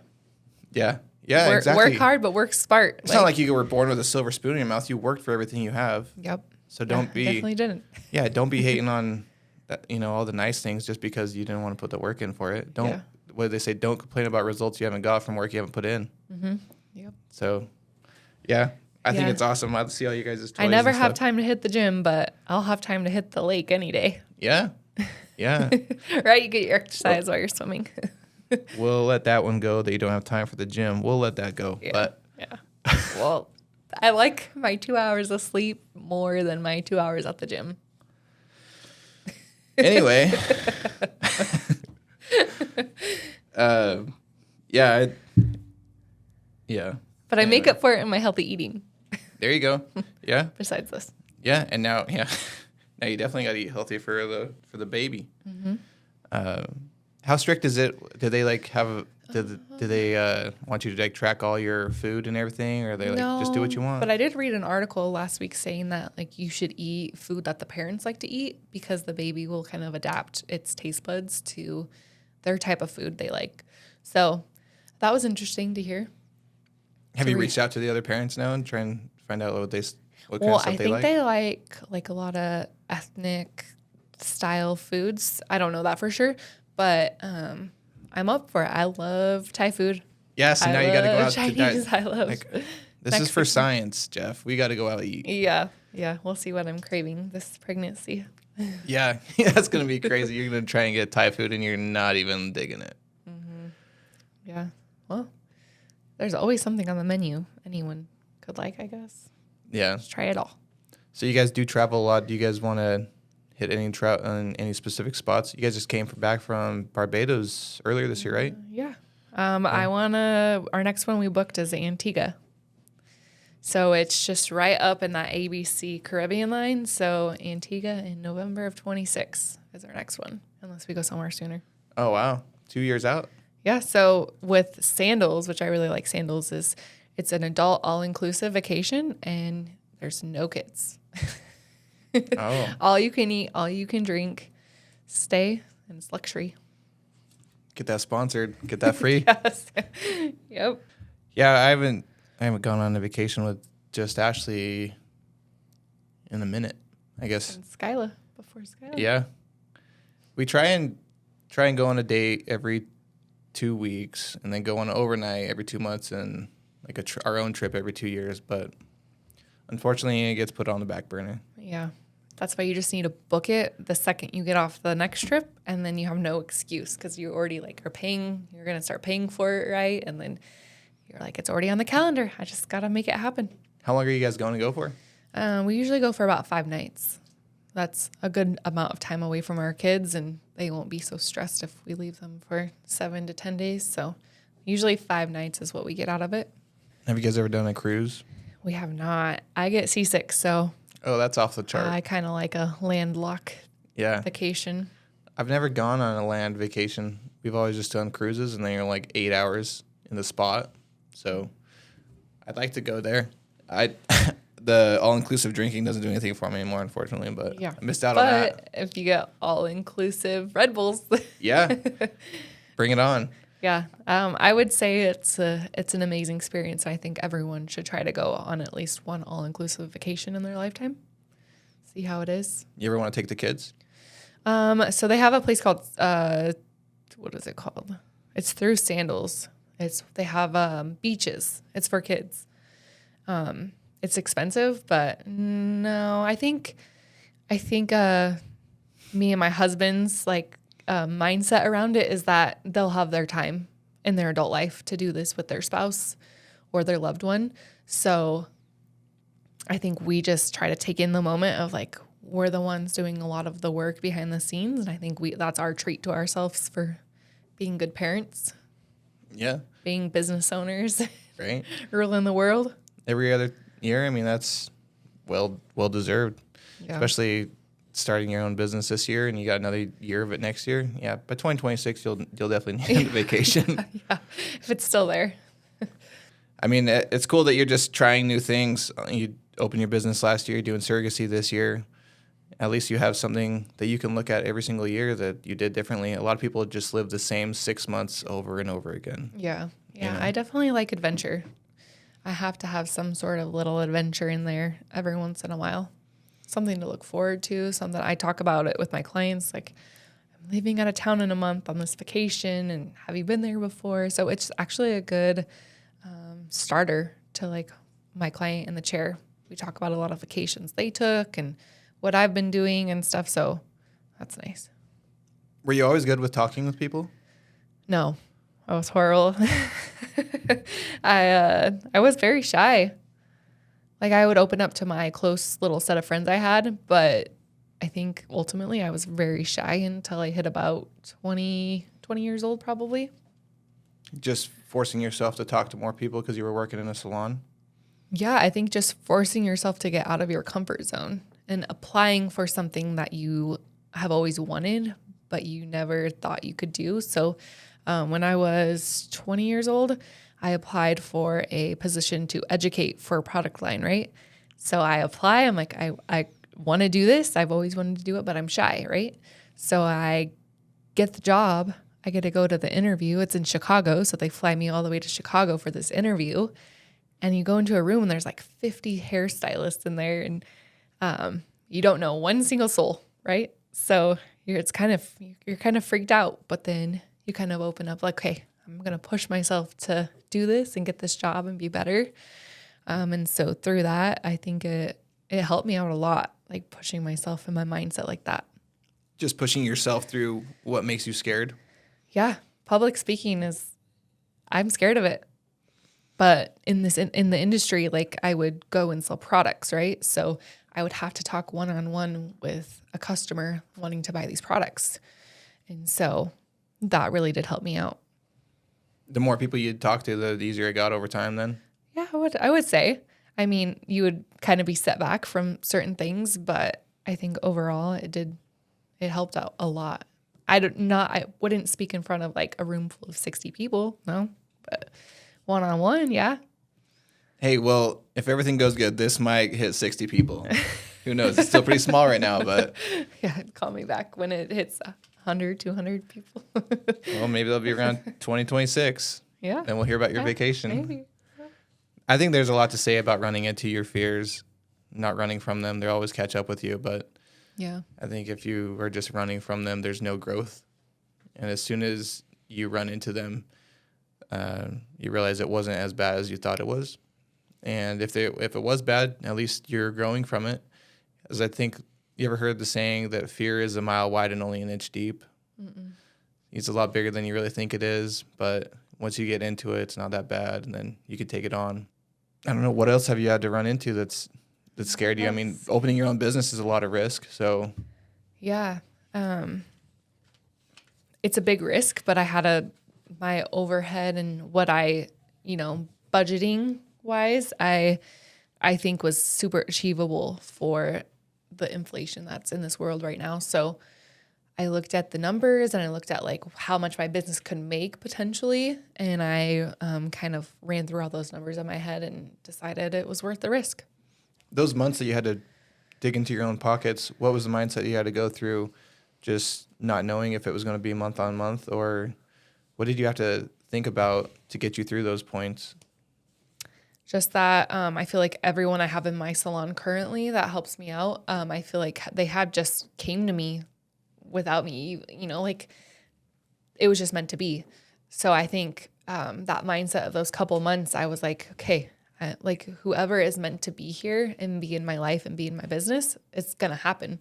Yeah. Yeah, exactly. Work hard, but work smart. It's not like you were born with a silver spoon in your mouth. You worked for everything you have. Yep. So don't be. Definitely didn't. Yeah, don't be hating on, all the nice things just because you didn't want to put the work in for it. Don't. Yeah. What do they say? Don't complain about results you haven't got from work you haven't put in. Mm-hmm. Yep. So, yeah. I think it's awesome. I'll see all you guys' toys. I never have time to hit the gym, but I'll have time to hit the lake any day. Yeah. Yeah. Right? You get your exercise while you're swimming. We'll let that one go that you don't have time for the gym. We'll let that go. Yeah. But well, I like my 2 hours of sleep more than my 2 hours at the gym. Anyway. Yeah. But I make up for it in my healthy eating. There you go. Yeah. Besides this. Yeah, and now now you definitely got to eat healthy for the baby. Mm-hmm. How strict is it? Do they do they want you to track all your food and everything, or they just do what you want? But I did read an article last week saying that you should eat food that the parents like to eat because the baby will kind of adapt its taste buds to their type of food they like. So that was interesting to hear. Have you reached out to the other parents now and try and find out what kind of stuff they like? Well, I think they like a lot of ethnic style foods. I don't know that for sure, but I'm up for it. I love Thai food. Yeah, so now you got to go out Chinese. to I love. This Mexican. is for science, Jeff. We got to go out and eat. Yeah. We'll see what I'm craving this pregnancy. Yeah, that's gonna be crazy. You're gonna try and get Thai food and you're not even digging it. Mm-hmm. Yeah. Well, there's always something on the menu anyone could like, I guess. Yeah. Just try it all. So you guys do travel a lot. Do you guys want to hit any specific spots? You guys just came back from Barbados earlier this year, right? Yeah. Our next one we booked is Antigua. So it's just right up in that ABC Caribbean line. So Antigua in November of 26 is our next one, unless we go somewhere sooner. Oh, wow. 2 years out? Yeah. So with Sandals, which I really like Sandals, it's an adult all-inclusive vacation, and there's no kids. Oh. All you can eat, all you can drink, stay, and it's luxury. Get that sponsored. Get that free. Yes. Yep. Yeah, I haven't gone on a vacation with just Ashley in a minute, I guess. And Skyla, before Skyla. Yeah. We try and go on a date every 2 weeks, and then go on overnight every 2 months, and our own trip every 2 years. But unfortunately, it gets put on the back burner. Yeah. That's why you just need to book it the second you get off the next trip, and then you have no excuse because you already are paying. You're going to start paying for it, right? And then you're like, it's already on the calendar. I just got to make it happen. How long are you guys going to go for? We usually go for about 5 nights. That's a good amount of time away from our kids, and they won't be so stressed if we leave them for 7 to 10 days. So usually 5 nights is what we get out of it. Have you guys ever done a cruise? We have not. I get seasick, so. Oh, that's off the chart. I kind of like a landlocked vacation. I've never gone on a land vacation. we've always just done cruises, and then you're like 8 hours in the spot. So I'd like to go there. The all-inclusive drinking doesn't do anything for me anymore, unfortunately, but I missed out on that. But if you get all-inclusive Red Bulls. Yeah. Bring it on. Yeah. I would say it's an amazing experience. I think everyone should try to go on at least one all-inclusive vacation in their lifetime. See how it is. You ever want to take the kids? So they have a place called, what is it called? It's through Sandals. They have beaches. It's for kids. It's expensive, but no, I think me and my husband's mindset around it is that they'll have their time in their adult life to do this with their spouse or their loved one. So I think we just try to take in the moment of we're the ones doing a lot of the work behind the scenes. And I think that's our treat to ourselves for being good parents. Yeah. Being business owners. Right. Ruling the world. Every other year. I mean, that's well deserved, especially starting your own business this year, and you got another year of it next year. Yeah, by 2026, you'll definitely need a vacation. Yeah, if it's still there. I mean, it's cool that you're just trying new things. You opened your business last year, doing surrogacy this year. At least you have something that you can look at every single year that you did differently. A lot of people just live the same 6 months over and over again. Yeah. I definitely like adventure. I have to have some sort of little adventure in there every once in a while. Something to look forward to, something I talk about it with my clients. I'm leaving out of town in a month on this vacation, and have you been there before? So it's actually a good starter to my client in the chair. We talk about a lot of vacations they took and what I've been doing and stuff. So that's nice. Were you always good with talking with people? No. I was horrible. I was very shy. I would open up to my close little set of friends I had, but I think ultimately I was very shy until I hit about 20 years old probably. Just forcing yourself to talk to more people because you were working in a salon? Yeah, I think just forcing yourself to get out of your comfort zone and applying for something that you have always wanted, but you never thought you could do. So when I was 20 years old, I applied for a position to educate for a product line, right? So I apply. I'm like, I want to do this. I've always wanted to do it, but I'm shy, right? So I get the job. I get to go to the interview. It's in Chicago, so they fly me all the way to Chicago for this interview. And you go into a room, and there's 50 hairstylists in there, and you don't know one single soul, right? So you're kind of freaked out, but then you kind of open up okay, I'm going to push myself to do this and get this job and be better. And so through that, I think it helped me out a lot, pushing myself in my mindset like that. Just pushing yourself through what makes you scared? Yeah. Public speaking I'm scared of it. But in the industry, I would go and sell products, right? So I would have to talk one-on-one with a customer wanting to buy these products. And so that really did help me out. The more people you'd talk to, the easier it got over time then? Yeah, I would say. I mean, you would kind of be set back from certain things, but I think overall it helped out a lot. I wouldn't speak in front of a room full of 60 people, no, but one-on-one, yeah. Hey, well, if everything goes good, this might hit 60 people. Who knows? It's still pretty small right now, but... Yeah, call me back when it hits 100, 200 people. Well, maybe they'll be around 2026. Yeah. Then we'll hear about your vacation. Maybe. I think there's a lot to say about running into your fears, not running from them. They always catch up with you, but yeah, I think if you are just running from them, there's no growth. And as soon as you run into them, you realize it wasn't as bad as you thought it was. And if it was bad, at least you're growing from it. As I think, you ever heard the saying that fear is a mile wide and only an inch deep? Mm-mm. It's a lot bigger than you really think it is, but once you get into it, it's not that bad, and then you can take it on. I don't know, what else have you had to run into that's scared you? I mean, opening your own business is a lot of risk, so. Yeah. It's a big risk, but I had my overhead and what budgeting wise, I think was super achievable for the inflation that's in this world right now. So I looked at the numbers and I looked at like how much my business could make potentially. And I kind of ran through all those numbers in my head and decided it was worth the risk. Those months that you had to dig into your own pockets, what was the mindset you had to go through, just not knowing if it was going to be month on month, or what did you have to think about to get you through those points? Just that I feel like everyone I have in my salon currently that helps me out, I feel like they had just came to me without me, like it was just meant to be. So I think that mindset of those couple months, I was like, okay, like whoever is meant to be here and be in my life and be in my business, it's going to happen.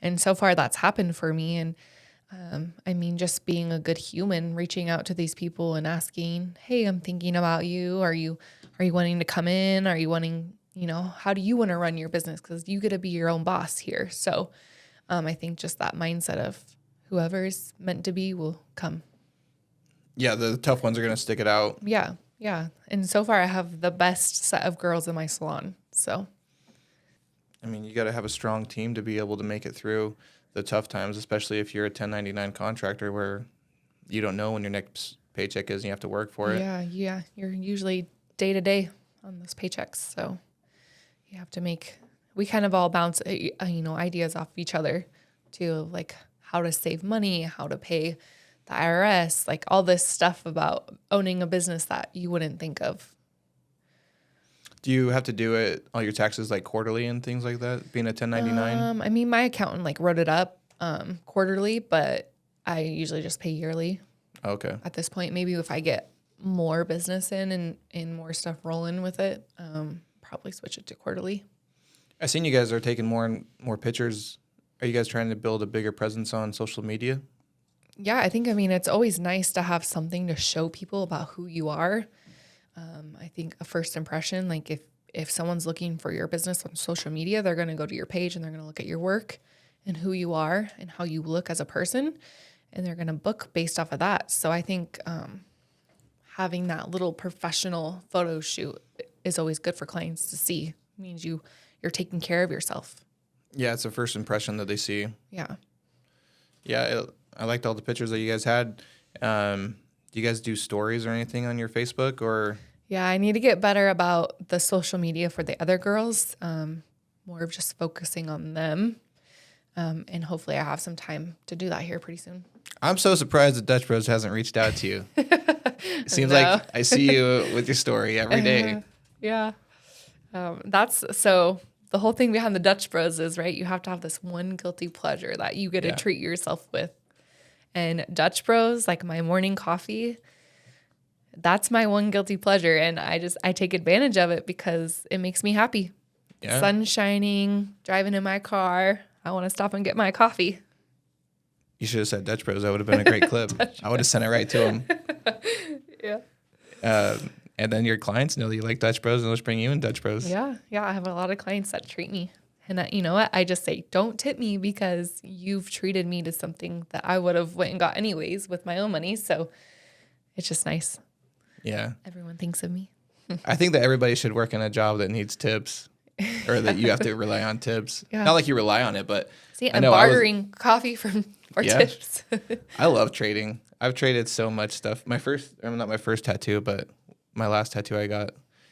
And so far that's happened for me. And I mean, just being a good human, reaching out to these people and asking, hey, I'm thinking about you. Are you wanting to come in? Are you wanting, how do you want to run your business? Because you get to be your own boss here. So I think just that mindset of whoever's meant to be will come. Yeah, the tough ones are going to stick it out. Yeah. And so far I have the best set of girls in my salon. So, I mean, you got to have a strong team to be able to make it through the tough times, especially if you're a 1099 contractor where you don't know when your next paycheck is and you have to work for it. Yeah. You're usually day to day on those paychecks. So you have to we kind of all bounce, ideas off of each other to like how to save money, how to pay the IRS, like all this stuff about owning a business that you wouldn't think of. Do you have to do all your taxes like quarterly and things like that, being a 1099? I mean, my accountant like wrote it up quarterly, but I usually just pay yearly. Okay. At this point, maybe if I get more business in and more stuff rolling with it, probably switch it to quarterly. I've seen you guys are taking more and more pictures. Are you guys trying to build a bigger presence on social media? Yeah, I mean, it's always nice to have something to show people about who you are. I think a first impression, like if someone's looking for your business on social media, they're going to go to your page and they're going to look at your work and who you are and how you look as a person, and they're going to book based off of that. So I think having that little professional photo shoot is always good for clients to see. It means you're taking care of yourself. Yeah, it's a first impression that they see. Yeah. Yeah, I liked all the pictures that you guys had. Do you guys do stories or anything on your Facebook or? Yeah, I need to get better about the social media for the other girls. More of just focusing on them. And hopefully I have some time to do that here pretty soon. I'm so surprised that Dutch Bros hasn't reached out to you. It seems like I see you with your story every day. Yeah. So the whole thing behind the Dutch Bros is, right, you have to have this one guilty pleasure that you get to treat yourself with. And Dutch Bros, like my morning coffee, that's my one guilty pleasure. And I take advantage of it because it makes me happy. Yeah. Sun shining, driving in my car. I want to stop and get my coffee. You should have said Dutch Bros. That would have been a great clip. I would have sent it right to them. Yeah. And then your clients know that you like Dutch Bros and they'll just bring you in Dutch Bros. Yeah. I have a lot of clients that treat me. And you know what? I just say, don't tip me because you've treated me to something that I would have went and got anyways with my own money. So it's just nice. Yeah. Everyone thinks of me. I think that everybody should work in a job that needs tips or that you have to rely on tips. Yeah. Not like you rely on it, but see, I'm bartering coffee for tips. I love trading. I've traded so much stuff. Not my first tattoo, but my last tattoo I got,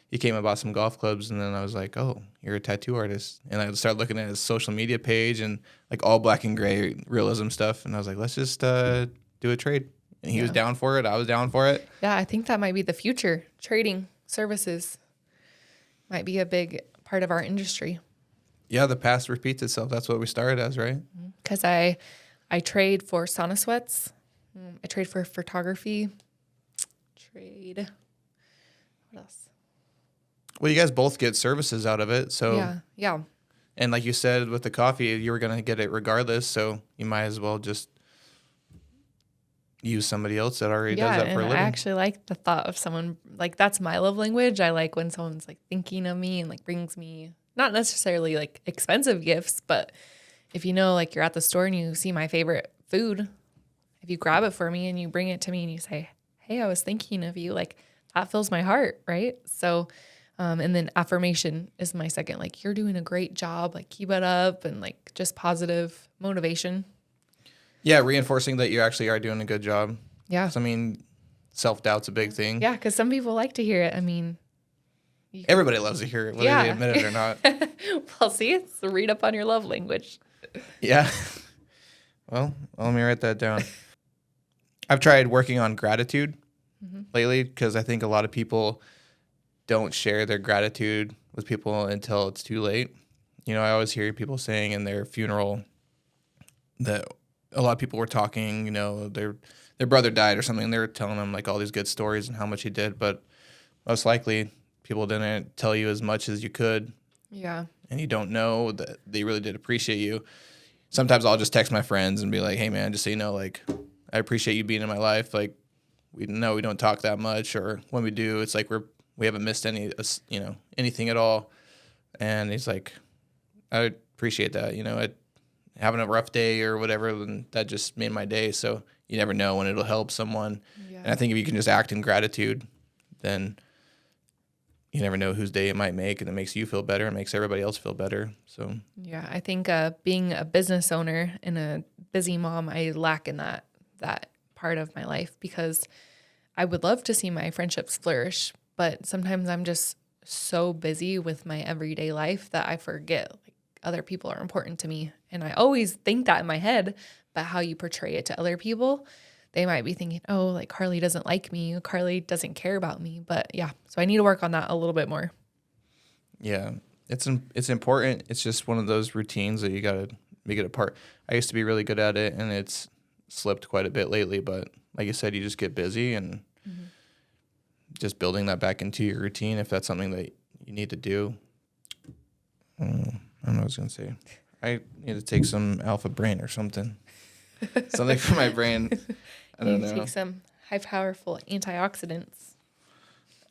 he came and bought some golf clubs, and then I was like, oh, you're a tattoo artist. And I started looking at his social media page and like all black and gray realism stuff. And I was like, let's just do a trade. And he was down for it. I was down for it. Yeah, I think that might be the future. Trading services might be a big part of our industry. Yeah, the past repeats itself. That's what we started as, right? Because I trade for sauna sweats. I trade for photography. What else? Well, you guys both get services out of it. So yeah. And like you said, with the coffee, you were going to get it regardless. So you might as well just use somebody else that already does that for a living. I actually like the thought of someone, like that's my love language. I like when someone's like thinking of me and like brings me not necessarily like expensive gifts, but if like you're at the store and you see my favorite food, if you grab it for me and you bring it to me and you say, hey, I was thinking of you, like that fills my heart, right? So, and then affirmation is my second, like you're doing a great job, like keep it up, and like just positive motivation. Yeah, reinforcing that you actually are doing a good job. Yeah. 'Cause, I mean, self-doubt's a big thing. Yeah, because some people like to hear it. I mean, Everybody loves to hear it, whether they admit it or not. Well, see, it's read up on your love language. Yeah. Well, let me write that down. I've tried working on gratitude lately because I think a lot of people don't share their gratitude with people until it's too late. You know, I always hear people saying in their funeral that a lot of people were talking, you know, their brother died or something, and they were telling them like all these good stories and how much he did, but most likely people didn't tell you as much as you could. Yeah. And you don't know that they really did appreciate you. Sometimes I'll just text my friends and be like, hey man, just so you know, like, I appreciate you being in my life. Like, we don't talk that much, or when we do, it's like we haven't missed anything at all. And he's like, I appreciate that. You know, having a rough day or whatever, and that just made my day. So you never know when it'll help someone. Yeah. And I think if you can just act in gratitude, then you never know whose day it might make, and it makes you feel better and makes everybody else feel better. So yeah, I think being a business owner and a busy mom, I lack in that part of my life, because I would love to see my friendships flourish, but sometimes I'm just so busy with my everyday life that I forget like other people are important to me. And I always think that in my head, but how you portray it to other people, they might be thinking, oh, like Carly doesn't like me, Carly doesn't care about me. But yeah, so I need to work on that a little bit more. Yeah, it's important. It's just one of those routines that you got to make it a part. I used to be really good at it, and it's slipped quite a bit lately. But like you said, you just get busy, and just building that back into your routine, if that's something that you need to do. I don't know what I was going to say. I need to take some Alpha Brain or something. Something for my brain. I don't know. Take some high powerful antioxidants.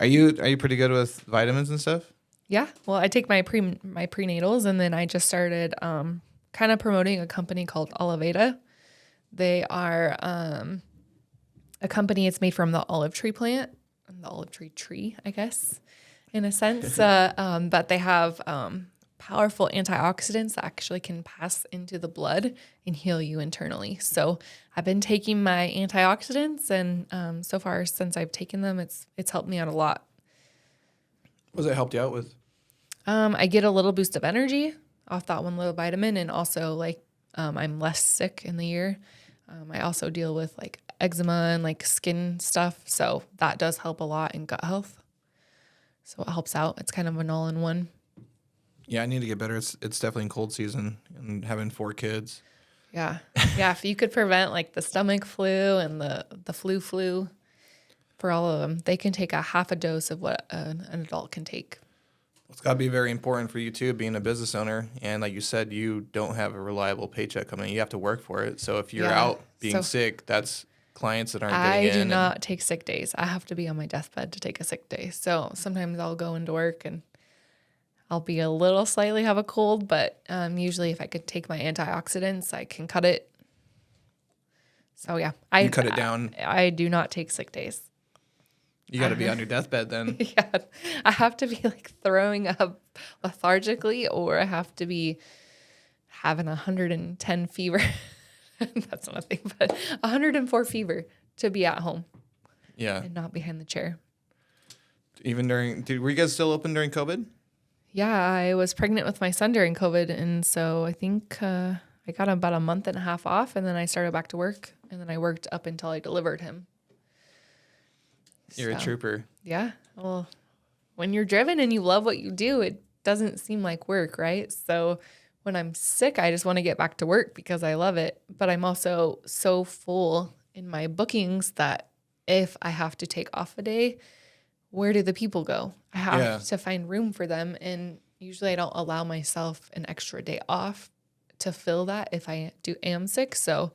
Are you pretty good with vitamins and stuff? Yeah. Well, I take my prenatals, and then I just started kind of promoting a company called Oliveda. They are a company. It's made from the olive tree plant, the olive tree, I guess, in a sense. But they have powerful antioxidants that actually can pass into the blood and heal you internally. So I've been taking my antioxidants, and so far since I've taken them, it's helped me out a lot. What has it helped you out with? I get a little boost of energy off that one little vitamin, and also like I'm less sick in the year. I also deal with like eczema and like skin stuff, so that does help a lot in gut health. So it helps out. It's kind of an all-in-one. Yeah, I need to get better. It's definitely in cold season, and having 4 kids. Yeah. Yeah, if you could prevent like the stomach flu and the flu for all of them, they can take a half a dose of what an adult can take. It's got to be very important for you too, being a business owner. And like you said, you don't have a reliable paycheck coming in. You have to work for it. So if you're out being sick, that's clients that aren't getting in. I do not take sick days. I have to be on my deathbed to take a sick day. So sometimes I'll go into work and I'll be a little slightly have a cold, but usually if I could take my antioxidants, I can cut it. So yeah, you cut it down. I do not take sick days. You got to be on your deathbed then. Yeah, I have to be like throwing up lethargically, or I have to be having 110 fever. That's nothing, but 104 fever to be at home. Yeah. And not behind the chair. Even were you guys still open during COVID? Yeah, I was pregnant with my son during COVID. And so I think I got about a month and a half off, and then I started back to work, and then I worked up until I delivered him. You're a trooper. Yeah. Well, when you're driven and you love what you do, it doesn't seem like work, right? So when I'm sick, I just want to get back to work because I love it. But I'm also so full in my bookings that if I have to take off a day, where do the people go? I have to find room for them. And usually I don't allow myself an extra day off to fill that if I am sick. So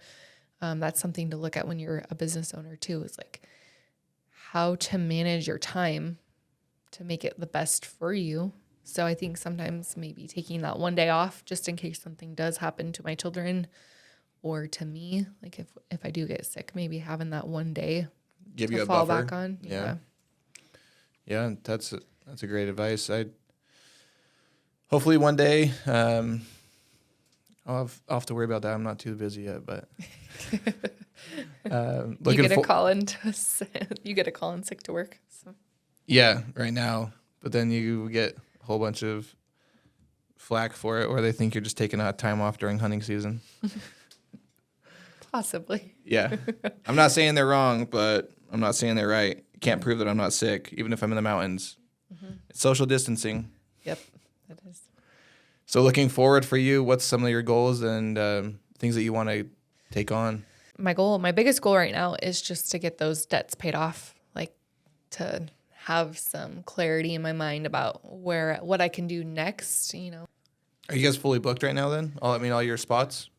that's something to look at when you're a business owner too, is like how to manage your time to make it the best for you. So I think sometimes maybe taking that one day off just in case something does happen to my children or to me, like if I do get sick, maybe having that one day give to you a fall buffer. Back on. Yeah, that's a great advice. Hopefully one day I'll have to worry about that. I'm not too busy yet, but You Looking get a for call in you get a call in sick to work. So. yeah, right now, but then you get a whole bunch of flack for it, or they think you're just taking out time off during hunting season. Possibly. Yeah, I'm not saying they're wrong, but I'm not saying they're right. You can't prove that I'm not sick, even if I'm in the mountains. It's social distancing. Yep, that is. So looking forward for you, what's some of your goals and things that you want to take on? My biggest goal right now is just to get those debts paid off, like to have some clarity in my mind about what I can do next, Are you guys fully booked right now then? All your spots?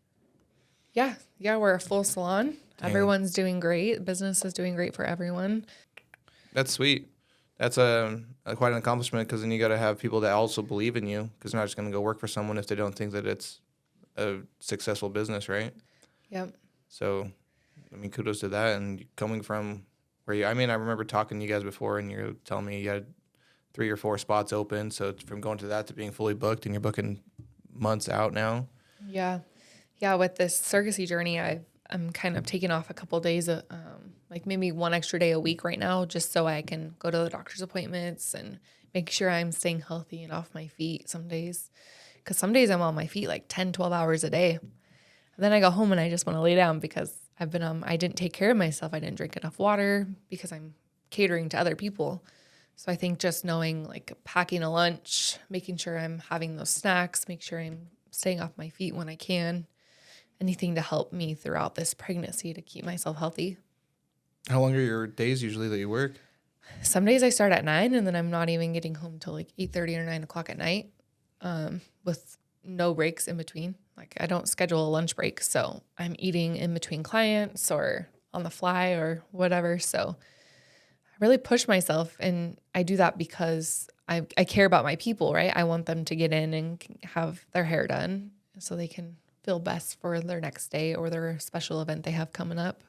Yeah, we're a full salon. Dang. Everyone's doing great. Business is doing great for everyone. That's sweet. That's quite an accomplishment, because then you got to have people that also believe in you, because they're not just going to go work for someone if they don't think that it's a successful business, right? Yep. So, kudos to that. And coming from where I remember talking to you guys before, and you're telling me you had 3 or 4 spots open. So from going to that to being fully booked, and you're booking months out now. Yeah. Yeah. With this surrogacy journey, I'm kind of taking off a couple days, like maybe 1 extra day a week right now, just so I can go to the doctor's appointments and make sure I'm staying healthy and off my feet some days. Because some days I'm on my feet like 10, 12 hours a day. And then I go home and I just want to lay down because I didn't take care of myself. I didn't drink enough water because I'm catering to other people. So I think just knowing, like, packing a lunch, making sure I'm having those snacks, make sure I'm staying off my feet when I can, anything to help me throughout this pregnancy to keep myself healthy. How long are your days usually that you work? Some days I start at 9 and then I'm not even getting home till like 8:30 or 9 o'clock at night, with no breaks in between. Like, I don't schedule a lunch break, so I'm eating in between clients or on the fly or whatever. So I really push myself, and I do that because I care about my people, right? I want them to get in and have their hair done so they can feel best for their next day or their special event they have coming up.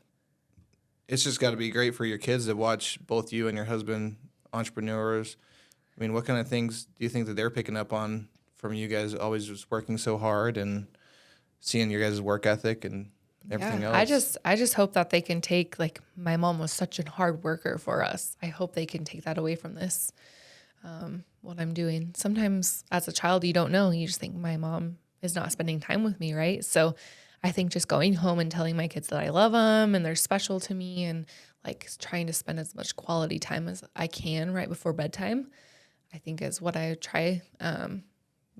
It's just got to be great for your kids to watch both you and your husband entrepreneurs. What kind of things do you think that they're picking up on from you guys always just working so hard and seeing your guys' work ethic and everything else? I just hope that they can take, like, my mom was such a hard worker for us. I hope they can take that away from this, what I'm doing. Sometimes as a child, you don't know. You just think my mom is not spending time with me, right? So I think just going home and telling my kids that I love them and they're special to me, and like trying to spend as much quality time as I can right before bedtime, I think is what I try.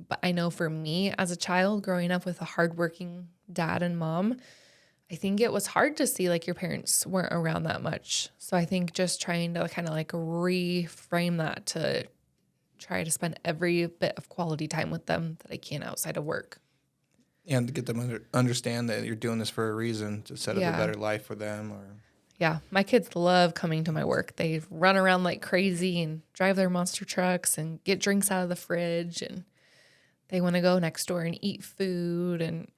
But I know for me as a child growing up with a hardworking dad and mom, I think it was hard to see like your parents weren't around that much. So I think just trying to kind of like reframe that to try to spend every bit of quality time with them that I can outside of work. And to get them to understand that you're doing this for a reason, to set up a better life for them. Yeah, my kids love coming to my work. They run around like crazy and drive their monster trucks and get drinks out of the fridge, and they want to go next door and eat food and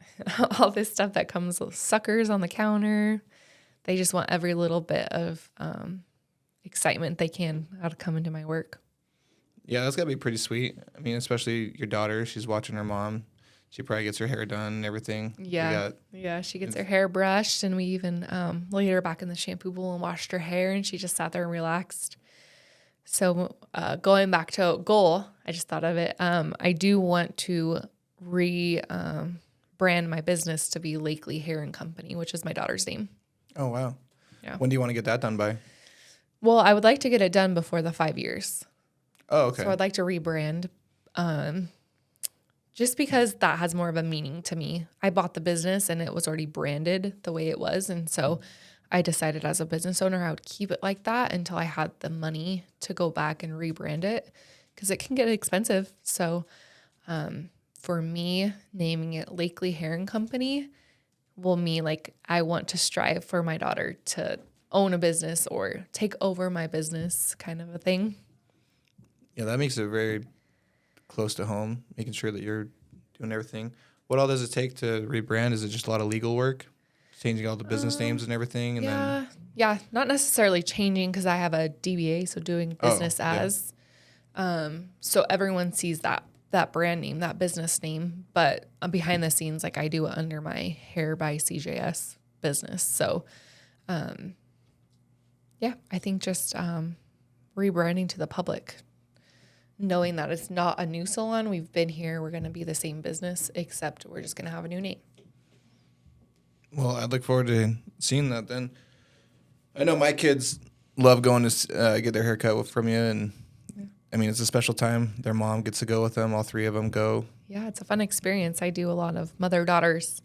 all this stuff that comes with suckers on the counter. They just want every little bit of excitement they can out of coming to my work. Yeah, that's got to be pretty sweet. Especially your daughter. She's watching her mom. She probably gets her hair done and everything. Yeah, she gets her hair brushed, and we even laid her back in the shampoo bowl and washed her hair, and she just sat there and relaxed. So going back to goal, I just thought of it. I do want to brand my business to be Lakely Hair and Company, which is my daughter's name. Oh, wow. Yeah. When do you want to get that done by? Well, I would like to get it done before the 5 years. Oh, okay. So I'd like to rebrand, just because that has more of a meaning to me. I bought the business and it was already branded the way it was. And so I decided as a business owner, I would keep it like that until I had the money to go back and rebrand it, because it can get expensive. So for me, naming it Lakely Hair and Company will mean like I want to strive for my daughter to own a business or take over my business, kind of a thing. Yeah, that makes it very close to home, making sure that you're doing everything. What all does it take to rebrand? Is it just a lot of legal work, changing all the business names and everything? And then not necessarily changing, because I have a DBA, so doing business as. So everyone sees that brand name, that business name, but behind the scenes, like I do it under my Hair by CJS. business. So, yeah, I think just rebranding to the public, knowing that it's not a new salon. We've been here. We're going to be the same business, except we're just going to have a new name. Well, I look forward to seeing that then. I know my kids love going to get their hair cut from you. And, I mean, it's a special time. Their mom gets to go with them. All three of them go. Yeah, it's a fun experience. I do a lot of mother-daughters,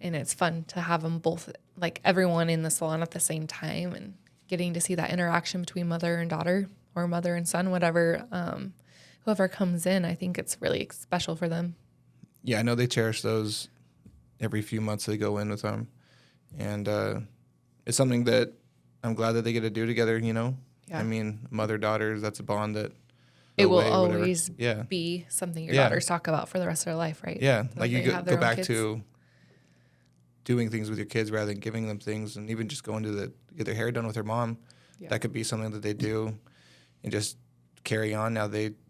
and it's fun to have them both, like everyone in the salon at the same time, and getting to see that interaction between mother and daughter or mother and son, whatever, whoever comes in. I think it's really special for them. Yeah, I know they cherish those. Every few months they go in with them. And it's something that I'm glad that they get to do together, you know? Yeah. I mean, mother-daughters, that's a bond that it will always be something your daughters talk about for the rest of their life, right? Yeah, so like you go back to doing things with your kids rather than giving them things, and even just going to get their hair done with their mom. Yeah. That could be something that they do and just carry on. Now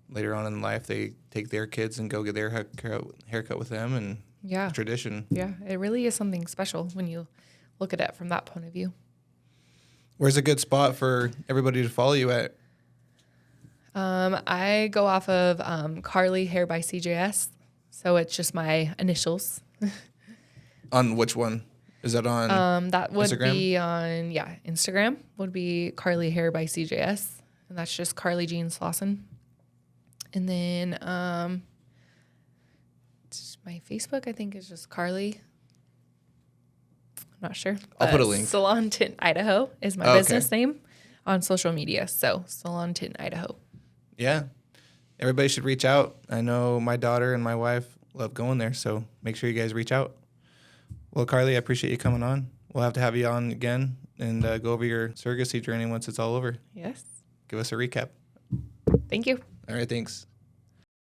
later on in life, they take their kids and go get their haircut with them, and tradition. Yeah, it really is something special when you look at it from that point of view. Where's a good spot for everybody to follow you at? I go off of Carly Hair by CJS, so it's just my initials. On which one? Is that on that would Instagram? Be on, Instagram would be Carly Hair by CJS, and that's just Carly Jean Slawson. And then my Facebook, I think, is just Carly. I'm not sure. I'll put a link. Salon Tint Idaho is my business name on social media. So Salon Tint Idaho. Yeah. Everybody should reach out. I know my daughter and my wife love going there, so make sure you guys reach out. Well, Carly, I appreciate you coming on. We'll have to have you on again and go over your surrogacy journey once it's all over. Yes. Give us a recap. Thank you. All right, thanks.